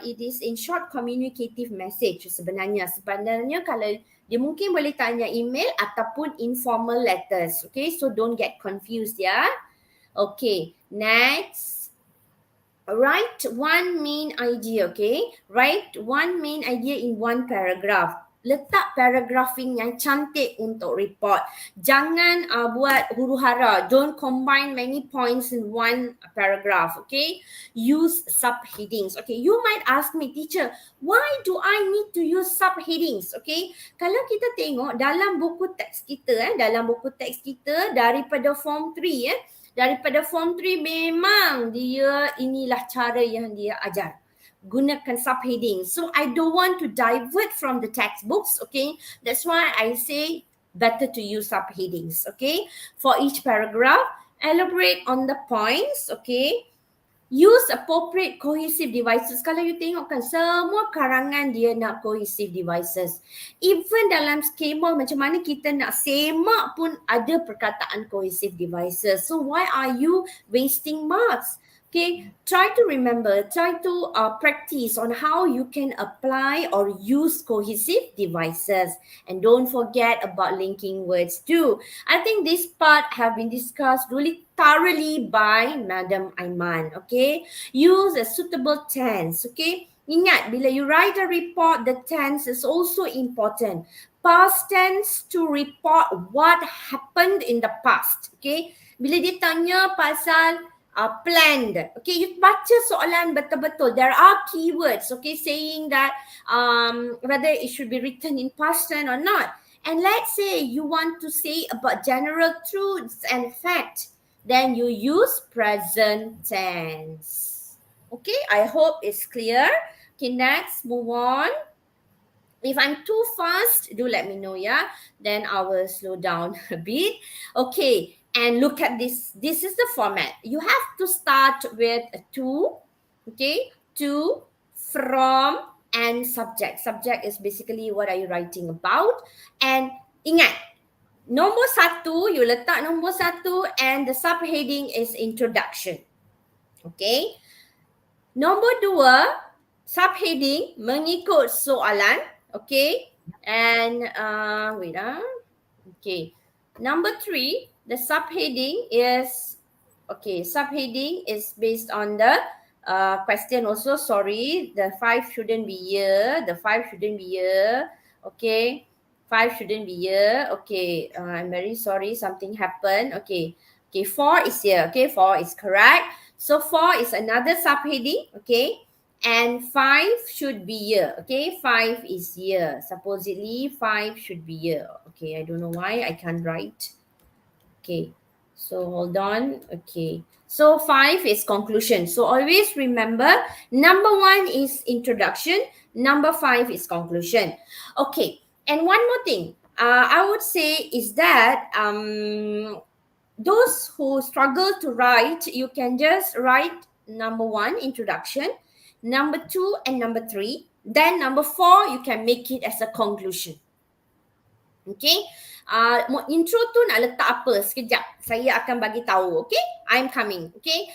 it is in short communicative message sebenarnya. Sebenarnya kalau dia mungkin boleh tanya email ataupun informal letters. Okay, so don't get confused ya. Okay, next. Write one main idea, okay? Write one main idea in one paragraph. Letak paragraphing yang cantik untuk report. Jangan buat huru hara. Don't combine many points in one paragraph, okay? Use subheadings. Okay, you might ask me, teacher, why do I need to use subheadings? Okay, kalau kita tengok dalam buku teks kita, daripada form 3, daripada form 3 memang dia inilah cara yang dia ajar. gunakan subheading. So I don't want to divert from the textbooks, okay? That's why I say better to use subheadings, okay? For each paragraph, elaborate on the points, okay? Use appropriate cohesive devices. Kalau you tengok kan, semua karangan dia nak cohesive devices. Even dalam skema macam mana kita nak semak pun ada perkataan cohesive devices. So why are you wasting marks? Okay, try to remember, try to practice on how you can apply or use cohesive devices. And don't forget about linking words too. I think this part have been discussed really thoroughly by Madam Aiman. Okay, use a suitable tense. Okay, ingat bila you write a report, the tense is also important. Past tense to report what happened in the past. Okay, bila dia tanya pasal planned. Okay, you baca soalan betul-betul. There are keywords, okay, saying that whether it should be written in past tense or not. And let's say you want to say about general truths and facts, then you use present tense. Okay, I hope it's clear. Okay, next, move on. If I'm too fast, do let me know, yeah? Then I will slow down a bit. Okay, and look at this. This is the format. You have to start with a to, okay? To, from, and subject. Subject is basically what are you writing about. And ingat, nombor 1, you letak nombor 1 and the subheading is introduction. Okay? Nombor 2, subheading mengikut soalan. Okay? And, wait. Okay. Number 3, the subheading is, okay, subheading is based on the question also. Sorry, the 5 shouldn't be here. The 5 shouldn't be here. Okay, 5 shouldn't be here. Okay, I'm very sorry, something happened. Okay, 4 is here. Okay, 4 is correct. So 4 is another subheading. Okay, and 5 should be here. Okay, 5 is here. Supposedly 5 should be here. Okay, I don't know why I can't write. Okay, so hold on. Okay, so 5 is conclusion. So always remember, number 1 is introduction, number 5 is conclusion. Okay, and one more thing I would say is that those who struggle to write, you can just write number 1, introduction, number 2 and number 3. Then number 4, you can make it as a conclusion. Okay, intro tu nak letak apa? Sekejap, saya akan bagi tahu. Okay, I'm coming. Okay,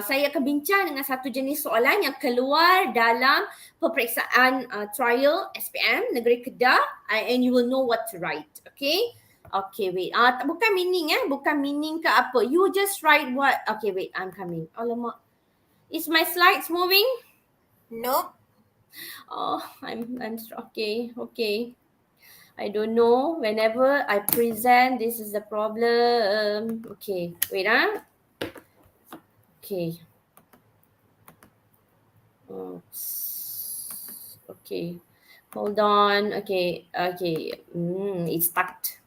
saya akan bincang dengan satu jenis soalan yang keluar dalam peperiksaan trial SPM Negeri Kedah, and you will know what to write. Okay, okay, wait. Bukan meaning bukan meaning ke apa. You just write what. Okay, wait, I'm coming. Alamak, is my slides moving? Nope. Oh, I'm okay. I don't know. Whenever I present, this is the problem. Okay, wait. Okay. Oops. Okay. Hold on. Okay. It's stuck.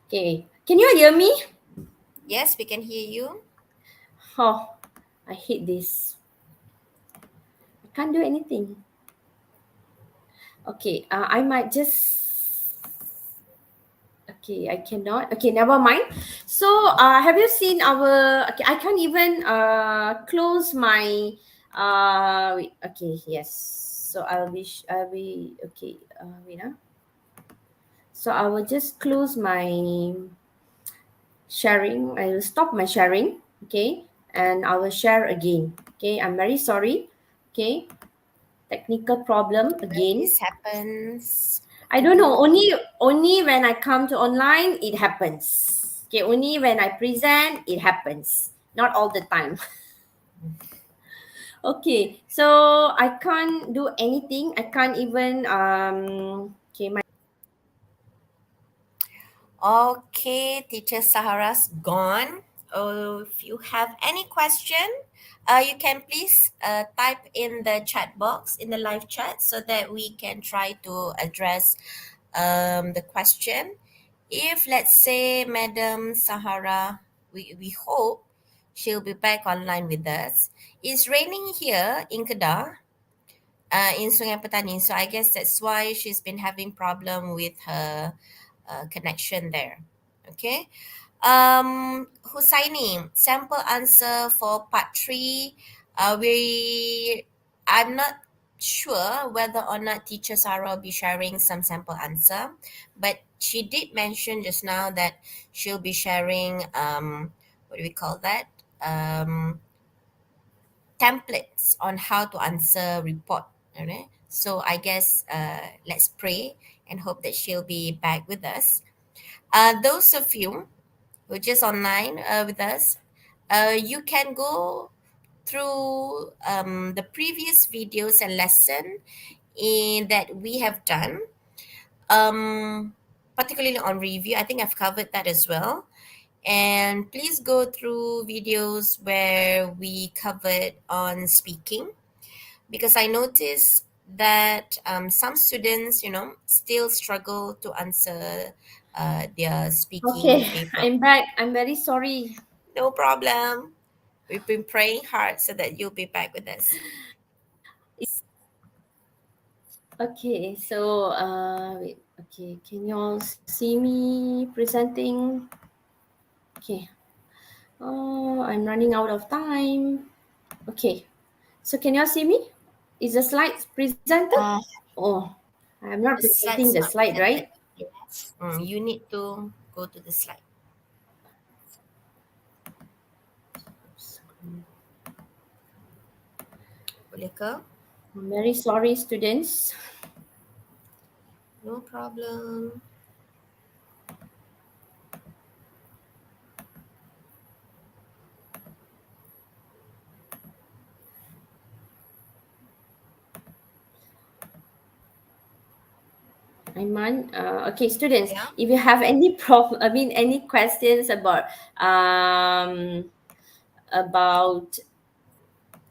Okay. Can you hear me? Yes, we can hear you. Oh, I hate this. I can't do anything. Okay, I might just, okay, I cannot, okay, never mind. So, have you seen our, okay, I can't even close my, wait, okay, yes. So, I'll be, okay, wait. So, I will just close my sharing. I will stop my sharing, okay, and I will share again. Okay, I'm very sorry, okay. Technical problem again. This happens. I don't know. Only when I come to online, it happens. Okay, only when I present, it happens. Not all the time. Okay, so I can't do anything. I can't even okay, Okay, Teacher Sahara's gone. If you have any question, you can please type in the chat box in the live chat so that we can try to address the question. If let's say Madam Sahara, we hope she'll be back online with us. It's raining here in Kedah, in Sungai Petani, so I guess that's why she's been having problem with her connection there. Okay. Husaini, sample answer for part 3. I'm not sure whether or not teacher Sarah will be sharing some sample answer, but she did mention just now that she'll be sharing what do we call that, templates on how to answer report. Okay, so I guess let's pray and hope that she'll be back with us. Those of you who are just online with us, you can go through the previous videos and lesson that we have done, particularly on review. I think I've covered that as well. And please go through videos where we covered on speaking, because I noticed that some students, still struggle to answer their speaking Okay, paper. I'm back. I'm very sorry. No problem. We've been praying hard so that you'll be back with us. Okay, so wait. Okay, can you all see me presenting? Okay. Oh, I'm running out of time. Okay. So can you all see me? Is the slides presented? Oh, I'm not The presenting the slides not slide, presented. right? Yes. You need to go to the slide. Boleh ke? I'm very sorry, students. No problem. Aiman, okay, students, Yeah. if you have any any questions about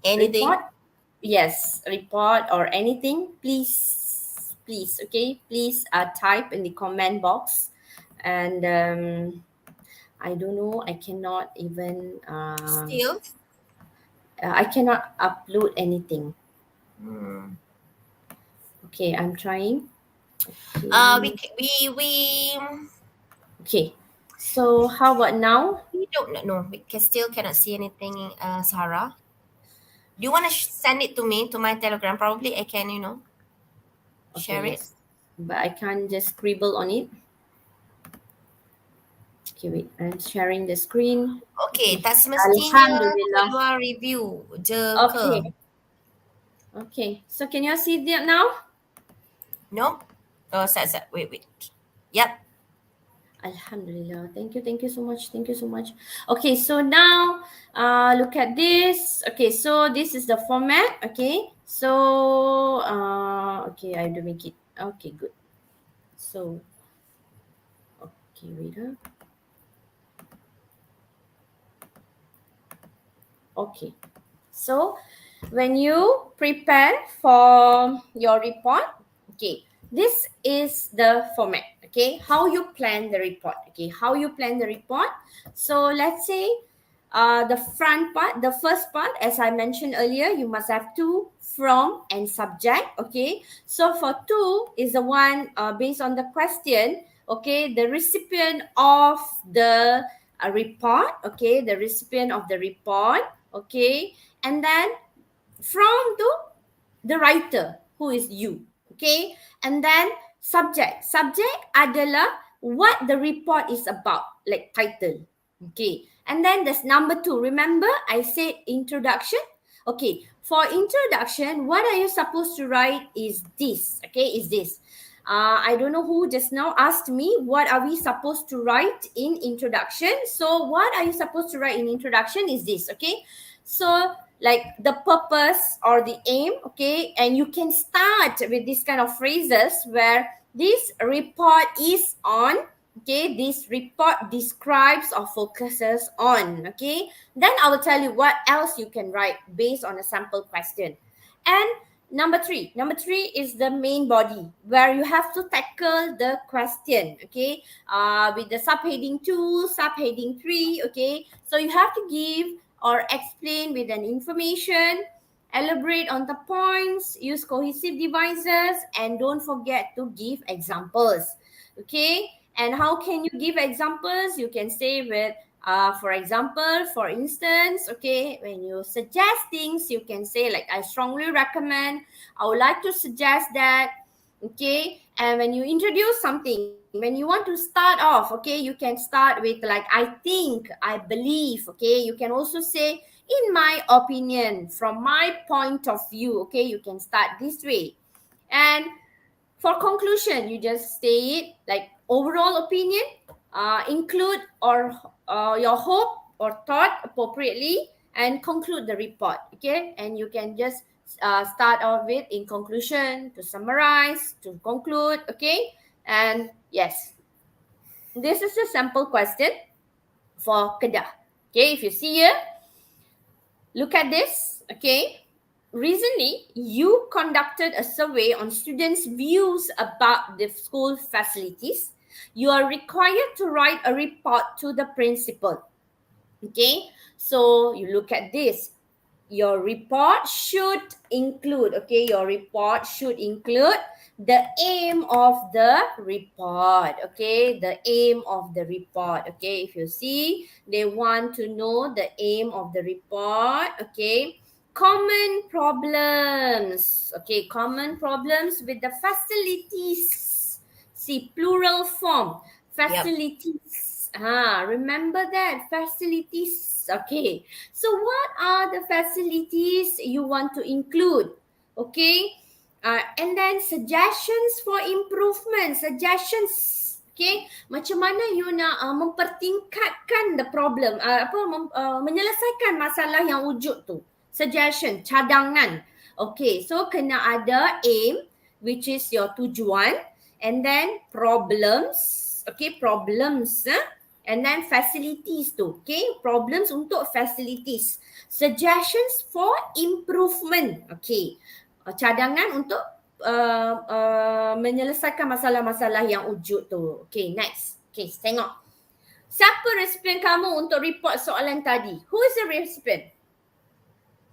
Anything? report, yes, report or anything, please, okay, please type in the comment box. And I don't know, I cannot even Still? I cannot upload anything. Okay, I'm trying. We Okay, so how about now? we don't know. No, we still cannot see anything, Sarah. Do you want to send it to me, to my Telegram? Probably I can, share it. Yes, but I can't just scribble on it. Okay, wait, I'm sharing the screen. Okay, tak semestinya Alhamdulillah. keluar review je Okay. ke? Okay, so can you see that now? No? Oh, sat. Wait. Yep. Alhamdulillah. Thank you so much. Thank you so much. Okay, so now look at this. Okay, so this is the format. Okay, so okay, I have to make it. Okay, good. So okay, wait. Okay, so when you prepare for your report, okay, this is the format. Okay, how you plan the report. Okay, how you plan the report. So let's say the front part, the first part, as I mentioned earlier, you must have to, from, and subject. Okay, so for to is the one based on the question. Okay, the recipient of the report. Okay, the recipient of the report. Okay, and then from to the writer, who is you. Okay, and then subject adalah what the report is about, like title. Okay, and then there's number 2. Remember I said introduction. Okay, for introduction, what are you supposed to write is this. Okay, is this. I don't know who just now asked me what are we supposed to write in introduction. So what are you supposed to write in introduction is this. Okay, so like the purpose or the aim. Okay, and you can start with this kind of phrases where this report is on. Okay, this report describes or focuses on. Okay, then I will tell you what else you can write based on a sample question. And number three is the main body, where you have to tackle the question. Okay, with the subheading 2, subheading 3. Okay, so you have to give or explain with an information, elaborate on the points, use cohesive devices, and don't forget to give examples. Okay, and how can you give examples? You can say with for example, for instance, okay, when you suggest things, you can say like, I strongly recommend, I would like to suggest that, okay. And when you introduce something, when you want to start off, okay, you can start with like, I think, I believe, okay. You can also say, in my opinion, from my point of view, okay. You can start this way. And for conclusion, you just say it like, overall opinion, include or your hope or thought appropriately, and conclude the report, okay. And you can just start off with, in conclusion, to summarize, to conclude, okay. And yes, this is a sample question for Kedah. Okay, if you see here, look at this, okay. Recently, you conducted a survey on students' views about the school facilities. You are required to write a report to the principal. Okay, so you look at this. Your report should include, okay, your report should include the aim of the report, okay, the aim of the report, okay. If you see, they want to know the aim of the report, okay. Common problems, okay, common problems with the facilities. See, plural form, facilities. Remember that, facilities, okay. So what are the facilities you want to include, okay. And then suggestions for improvement, suggestions, okay. Macam mana you nak mempertingkatkan the problem, menyelesaikan masalah yang wujud tu. Suggestion, cadangan. Okay, so kena ada aim, which is your tujuan, and then problems, okay, problems, and then facilities tu, okay, problems untuk facilities, suggestions for improvement, okay, cadangan untuk menyelesaikan masalah-masalah yang wujud tu. Okay, next. Okay, tengok. Siapa resipien kamu untuk report soalan tadi? Who is the recipient?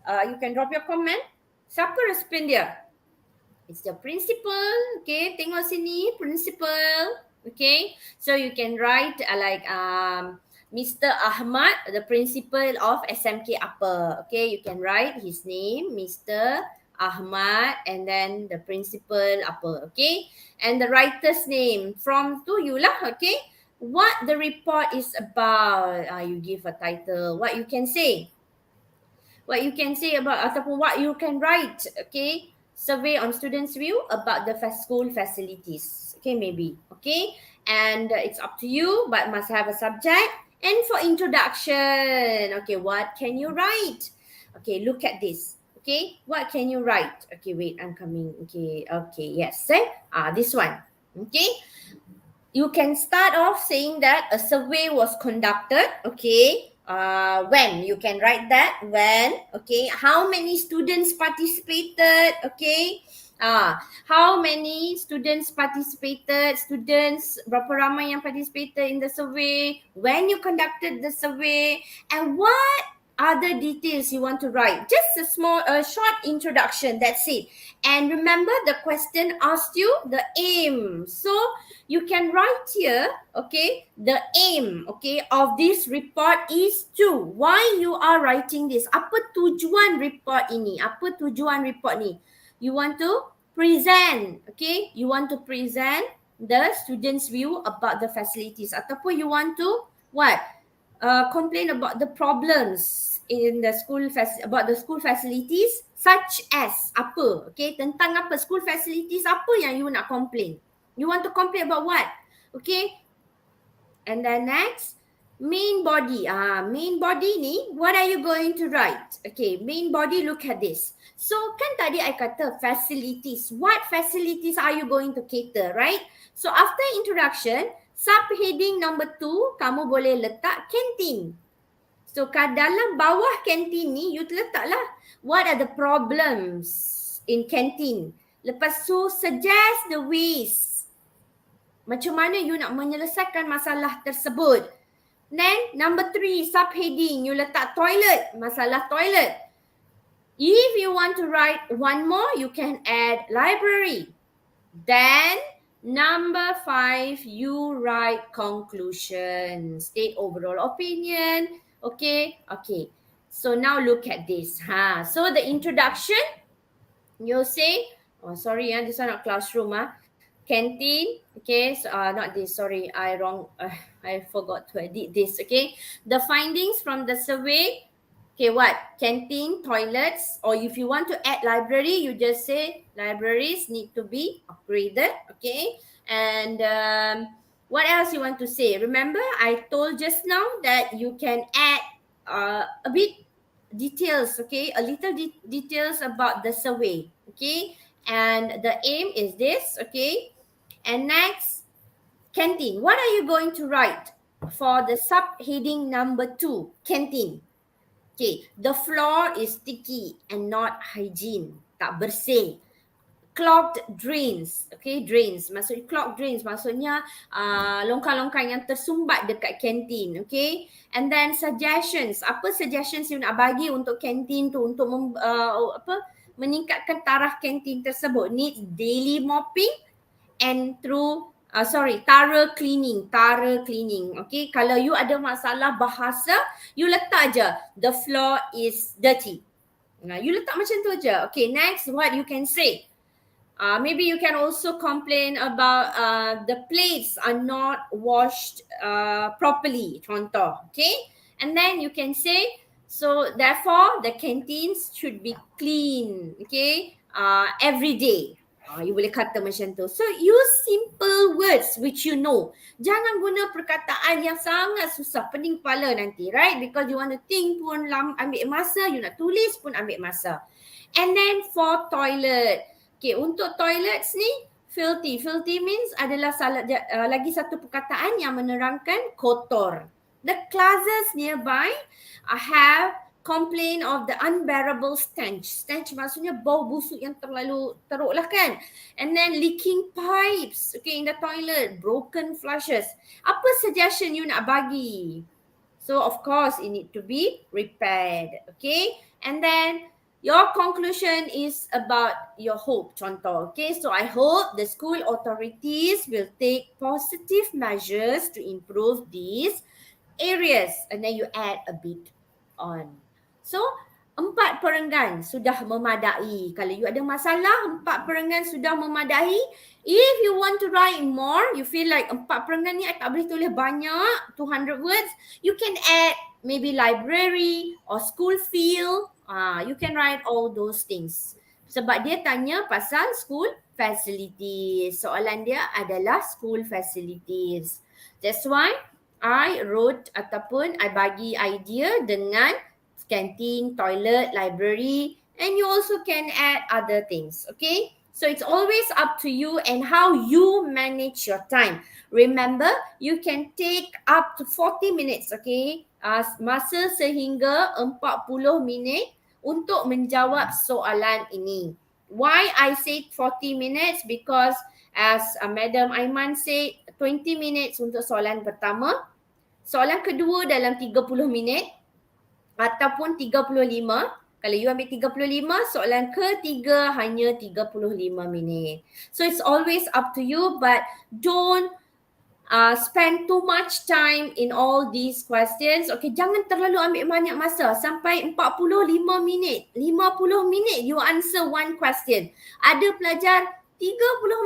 You can drop your comment. Siapa resipien dia? It's the principal. Okay, tengok sini, principal. Okay, so you can write like Mr. Ahmad, the principal of SMK Upper. Okay, you can write his name, Mr. Ahmad, and then the principal Upper. Okay, and the writer's name from to you lah. Okay, what the report is about. You give a title. What you can say. What you can say about, ataupun what you can write, okay, survey on students' view about the school facilities, okay, maybe, okay, and it's up to you, but must have a subject. And for introduction, okay, what can you write? Okay, look at this, okay, what can you write? Okay, wait, I'm coming, okay, yes, this one, okay. You can start off saying that a survey was conducted, okay. When, you can write that, when, okay. How many students participated, okay. How many students participated, students, berapa ramai yang participated in the survey, when you conducted the survey, and what other details you want to write. Just a small, short introduction, that's it. And remember, the question asked you the aim. So you can write here, okay, the aim, okay, of this report is to. Why you are writing this? Apa tujuan report ini? Apa tujuan report ni? You want to present, okay, you want to present the students' view about the facilities. Ataupun you want to, what? Complain about the problems in the school, about the school facilities, such as apa, okay, tentang apa, school facilities apa yang you nak complain. You want to complain about what? Okay. And then next, main body. Main body ni, what are you going to write? Okay, main body, look at this. So kan tadi I kata facilities. What facilities are you going to cater, right? So after introduction, subheading number 2, kamu boleh letak canteen. So kat dalam bawah canteen ni, you letaklah what are the problems in canteen. Lepas tu suggest the ways. Macam mana you nak menyelesaikan masalah tersebut. Then number 3, subheading, you letak toilet, masalah toilet. If you want to write one more, you can add library. Then number 5, you write conclusion, state overall opinion. Okay. So now look at this. So the introduction, you say, oh sorry, this one not classroom. Canteen. Okay, so not this. Sorry, I forgot to edit this. Okay, the findings from the survey. Okay, what? Canteen, toilets, or if you want to add library, you just say libraries need to be upgraded. Okay, and what else you want to say? Remember, I told just now that you can add a bit details. Okay, a little details about the survey. Okay, and the aim is this. Okay, and next, canteen. What are you going to write for the subheading number 2? Canteen. Okay, the floor is sticky and not hygiene. Tak bersih. Clogged drains. Okay, drains. Maksudnya clogged drains. Maksudnya longkang-longkang yang tersumbat dekat kantin. Okay. And then suggestions. Apa suggestions you nak bagi untuk kantin tu? Untuk meningkatkan taraf kantin tersebut. Needs daily mopping and through thorough cleaning. Okay, kalau you ada masalah bahasa, you letak je the floor is dirty. You letak macam tu je. Okay, next, what you can say? Maybe you can also complain about the plates are not washed properly, contoh. Okay, and then you can say, so therefore the canteens should be clean. Okay, every day. You boleh kata macam tu. So use simple words which you know. Jangan guna perkataan yang sangat susah, pening kepala nanti, right? Because you want to think pun ambil masa, you nak tulis pun ambil masa. And then for toilet. Okay, untuk toilets ni, filthy. Filthy means adalah lagi satu perkataan yang menerangkan kotor. The classes nearby have complain of the unbearable stench. Stench maksudnya bau busuk yang terlalu teruk lah kan. And then leaking pipes, okay, in the toilet, broken flushes. Apa suggestion you nak bagi? So of course it need to be repaired, okay. And then your conclusion is about your hope, contoh. Okay, so I hope the school authorities will take positive measures to improve these areas. And then you add a bit on. So, 4 perenggan sudah memadai. Kalau you ada masalah, 4 perenggan sudah memadai. If you want to write more, you feel like 4 perenggan ni I tak boleh tulis banyak, 200 words, you can add maybe library or school feel. You can write all those things. Sebab dia tanya pasal school facilities. Soalan dia adalah school facilities. That's why I wrote ataupun I bagi idea dengan canteen, toilet, library, and you also can add other things, okay? So it's always up to you and how you manage your time. Remember, you can take up to 40 minutes, okay? Masa sehingga 40 minit untuk menjawab soalan ini. Why I say 40 minutes? Because as Madam Aiman said, 20 minutes untuk soalan pertama, soalan kedua dalam 30 minit, ataupun 35. Kalau you ambil 35, soalan ketiga hanya 35 minit. So it's always up to you, but don't spend too much time in all these questions. Okay, jangan terlalu ambil banyak masa. Sampai 45 minit, 50 minit you answer one question. Ada pelajar 30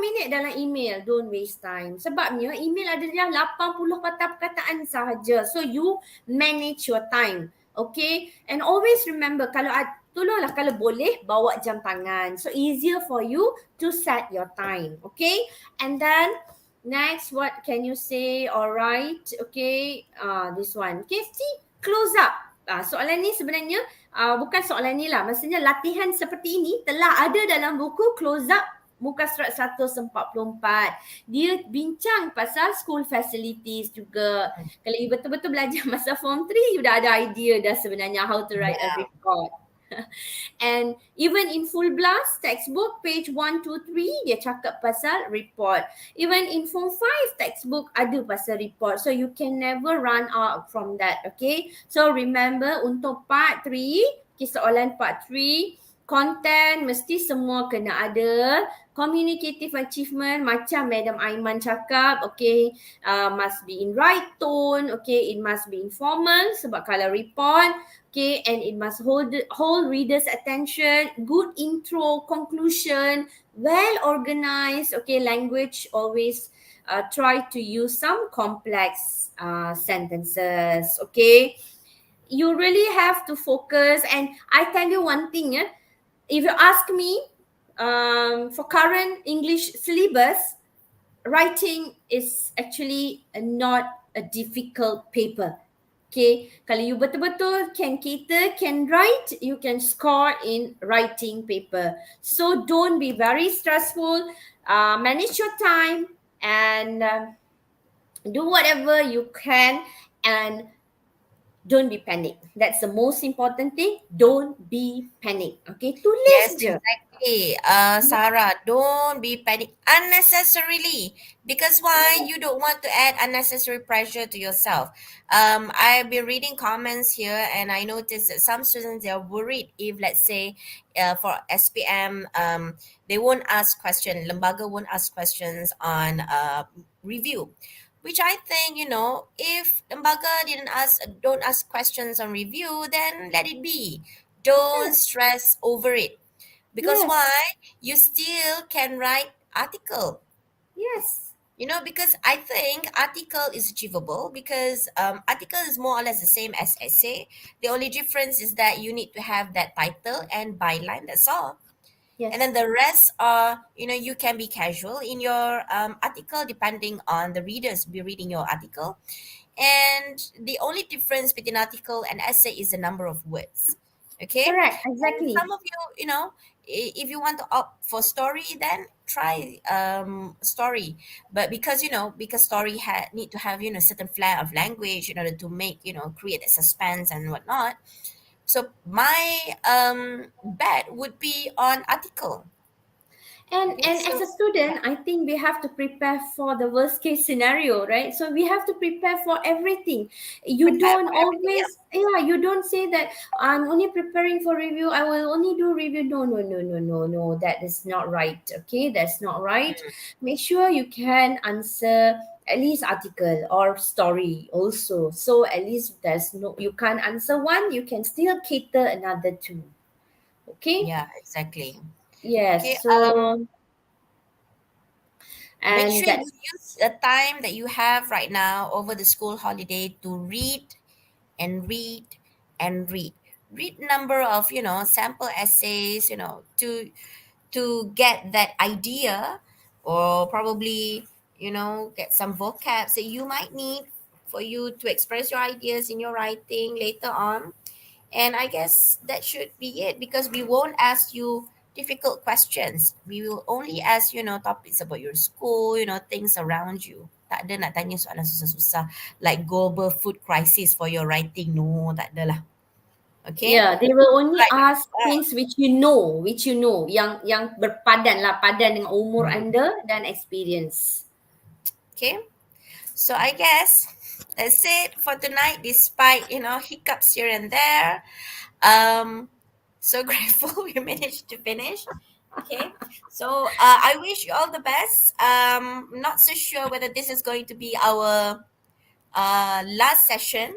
minit dalam email. Don't waste time. Sebabnya email adalah 80 patah perkataan sahaja. So you manage your time. Okay, and always remember, tolonglah kalau boleh bawa jam tangan. So easier for you to set your time. Okay, and then next, what can you say? Alright, okay, this one. Okay, see, close up. Soalan ni sebenarnya bukan soalan ni lah. Maksudnya latihan seperti ini telah ada dalam buku Close Up muka surat 144. Dia bincang pasal school facilities juga. Kalau you betul-betul belajar masa form 3, you dah ada idea dah sebenarnya how to write a report. And even in Full Blast textbook, page 1, 2, 3, dia cakap pasal report. Even in Form 5 textbook, ada pasal report. So you can never run out from that, okay? So remember, untuk part 3, okay, soalan part 3, content mesti semua kena ada. Communicative achievement macam Madam Aiman cakap, okay, must be in right tone, okay, it must be informal sebab kalau report, okay, and it must hold reader's attention, good intro, conclusion, well organized, okay, language always try to use some complex sentences, okay. You really have to focus, and I tell you one thing, if you ask me, for current English syllabus, writing is actually not a difficult paper. Okay, kalau you betul-betul can cater, can write, you can score in writing paper. So don't be very stressful. Manage your time and do whatever you can, and don't be panic. That's the most important thing. Don't be panic. Okay, tulis Yes, je. exactly. Sarah, don't be panic unnecessarily, because why? You don't want to add unnecessary pressure to yourself. I've been reading comments here, and I noticed that some students, they are worried if, let's say, for SPM, they won't ask questions. Lembaga won't ask questions on review. Which I think, if Lembaga don't ask questions on review, then let it be. Don't stress over it. Because Yes. why? You still can write article. Yes. Because I think article is achievable, because article is more or less the same as essay. The only difference is that you need to have that title and byline, that's all. Yes. And then the rest are, you can be casual in your article depending on the readers be reading your article. And the only difference between article and essay is the number of words. Okay? Correct. Exactly. And some of you, if you want to opt for story, then try story. But because story need to have certain flair of language in order to make create a suspense and whatnot. So my bet would be on article. And as a student, I think we have to prepare for the worst case scenario, right? So we have to prepare for everything. You don't always, you don't say that I'm only preparing for review, I will only do review. No. That is not right. Okay, that's not right. Make sure you can answer at least article or story also. So at least you can't answer one, you can still cater another two. Okay? Yeah, exactly. Yes. Okay, So make and sure that's you use the time that you have right now over the school holiday to read and read and read. Read number of sample essays, to get that idea, or probably get some vocabs that you might need for you to express your ideas in your writing later on. And I guess that should be it, because we won't ask you difficult questions. We will only ask, topics about your school, things around you. Tak ada nak tanya soalan susah-susah like global food crisis for your writing. No, tak ada lah. Okay? yeah, they will only Right. ask things which you know, yang padan dengan umur anda dan experience. Okay? So I guess that's it for tonight, despite, hiccups here and there. So grateful we managed to finish. Okay. So I wish you all the best. Not so sure whether this is going to be our last session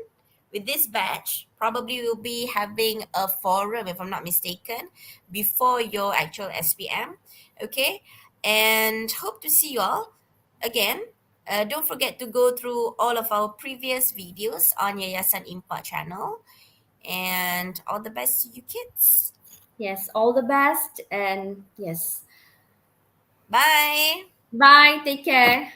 with this batch. Probably we'll be having a forum, if I'm not mistaken, before your actual SPM. Okay. And hope to see you all again. Don't forget to go through all of our previous videos on Yayasan Impak channel. And all the best to you kids. Yes, all the best, and yes. Bye. Bye, take care.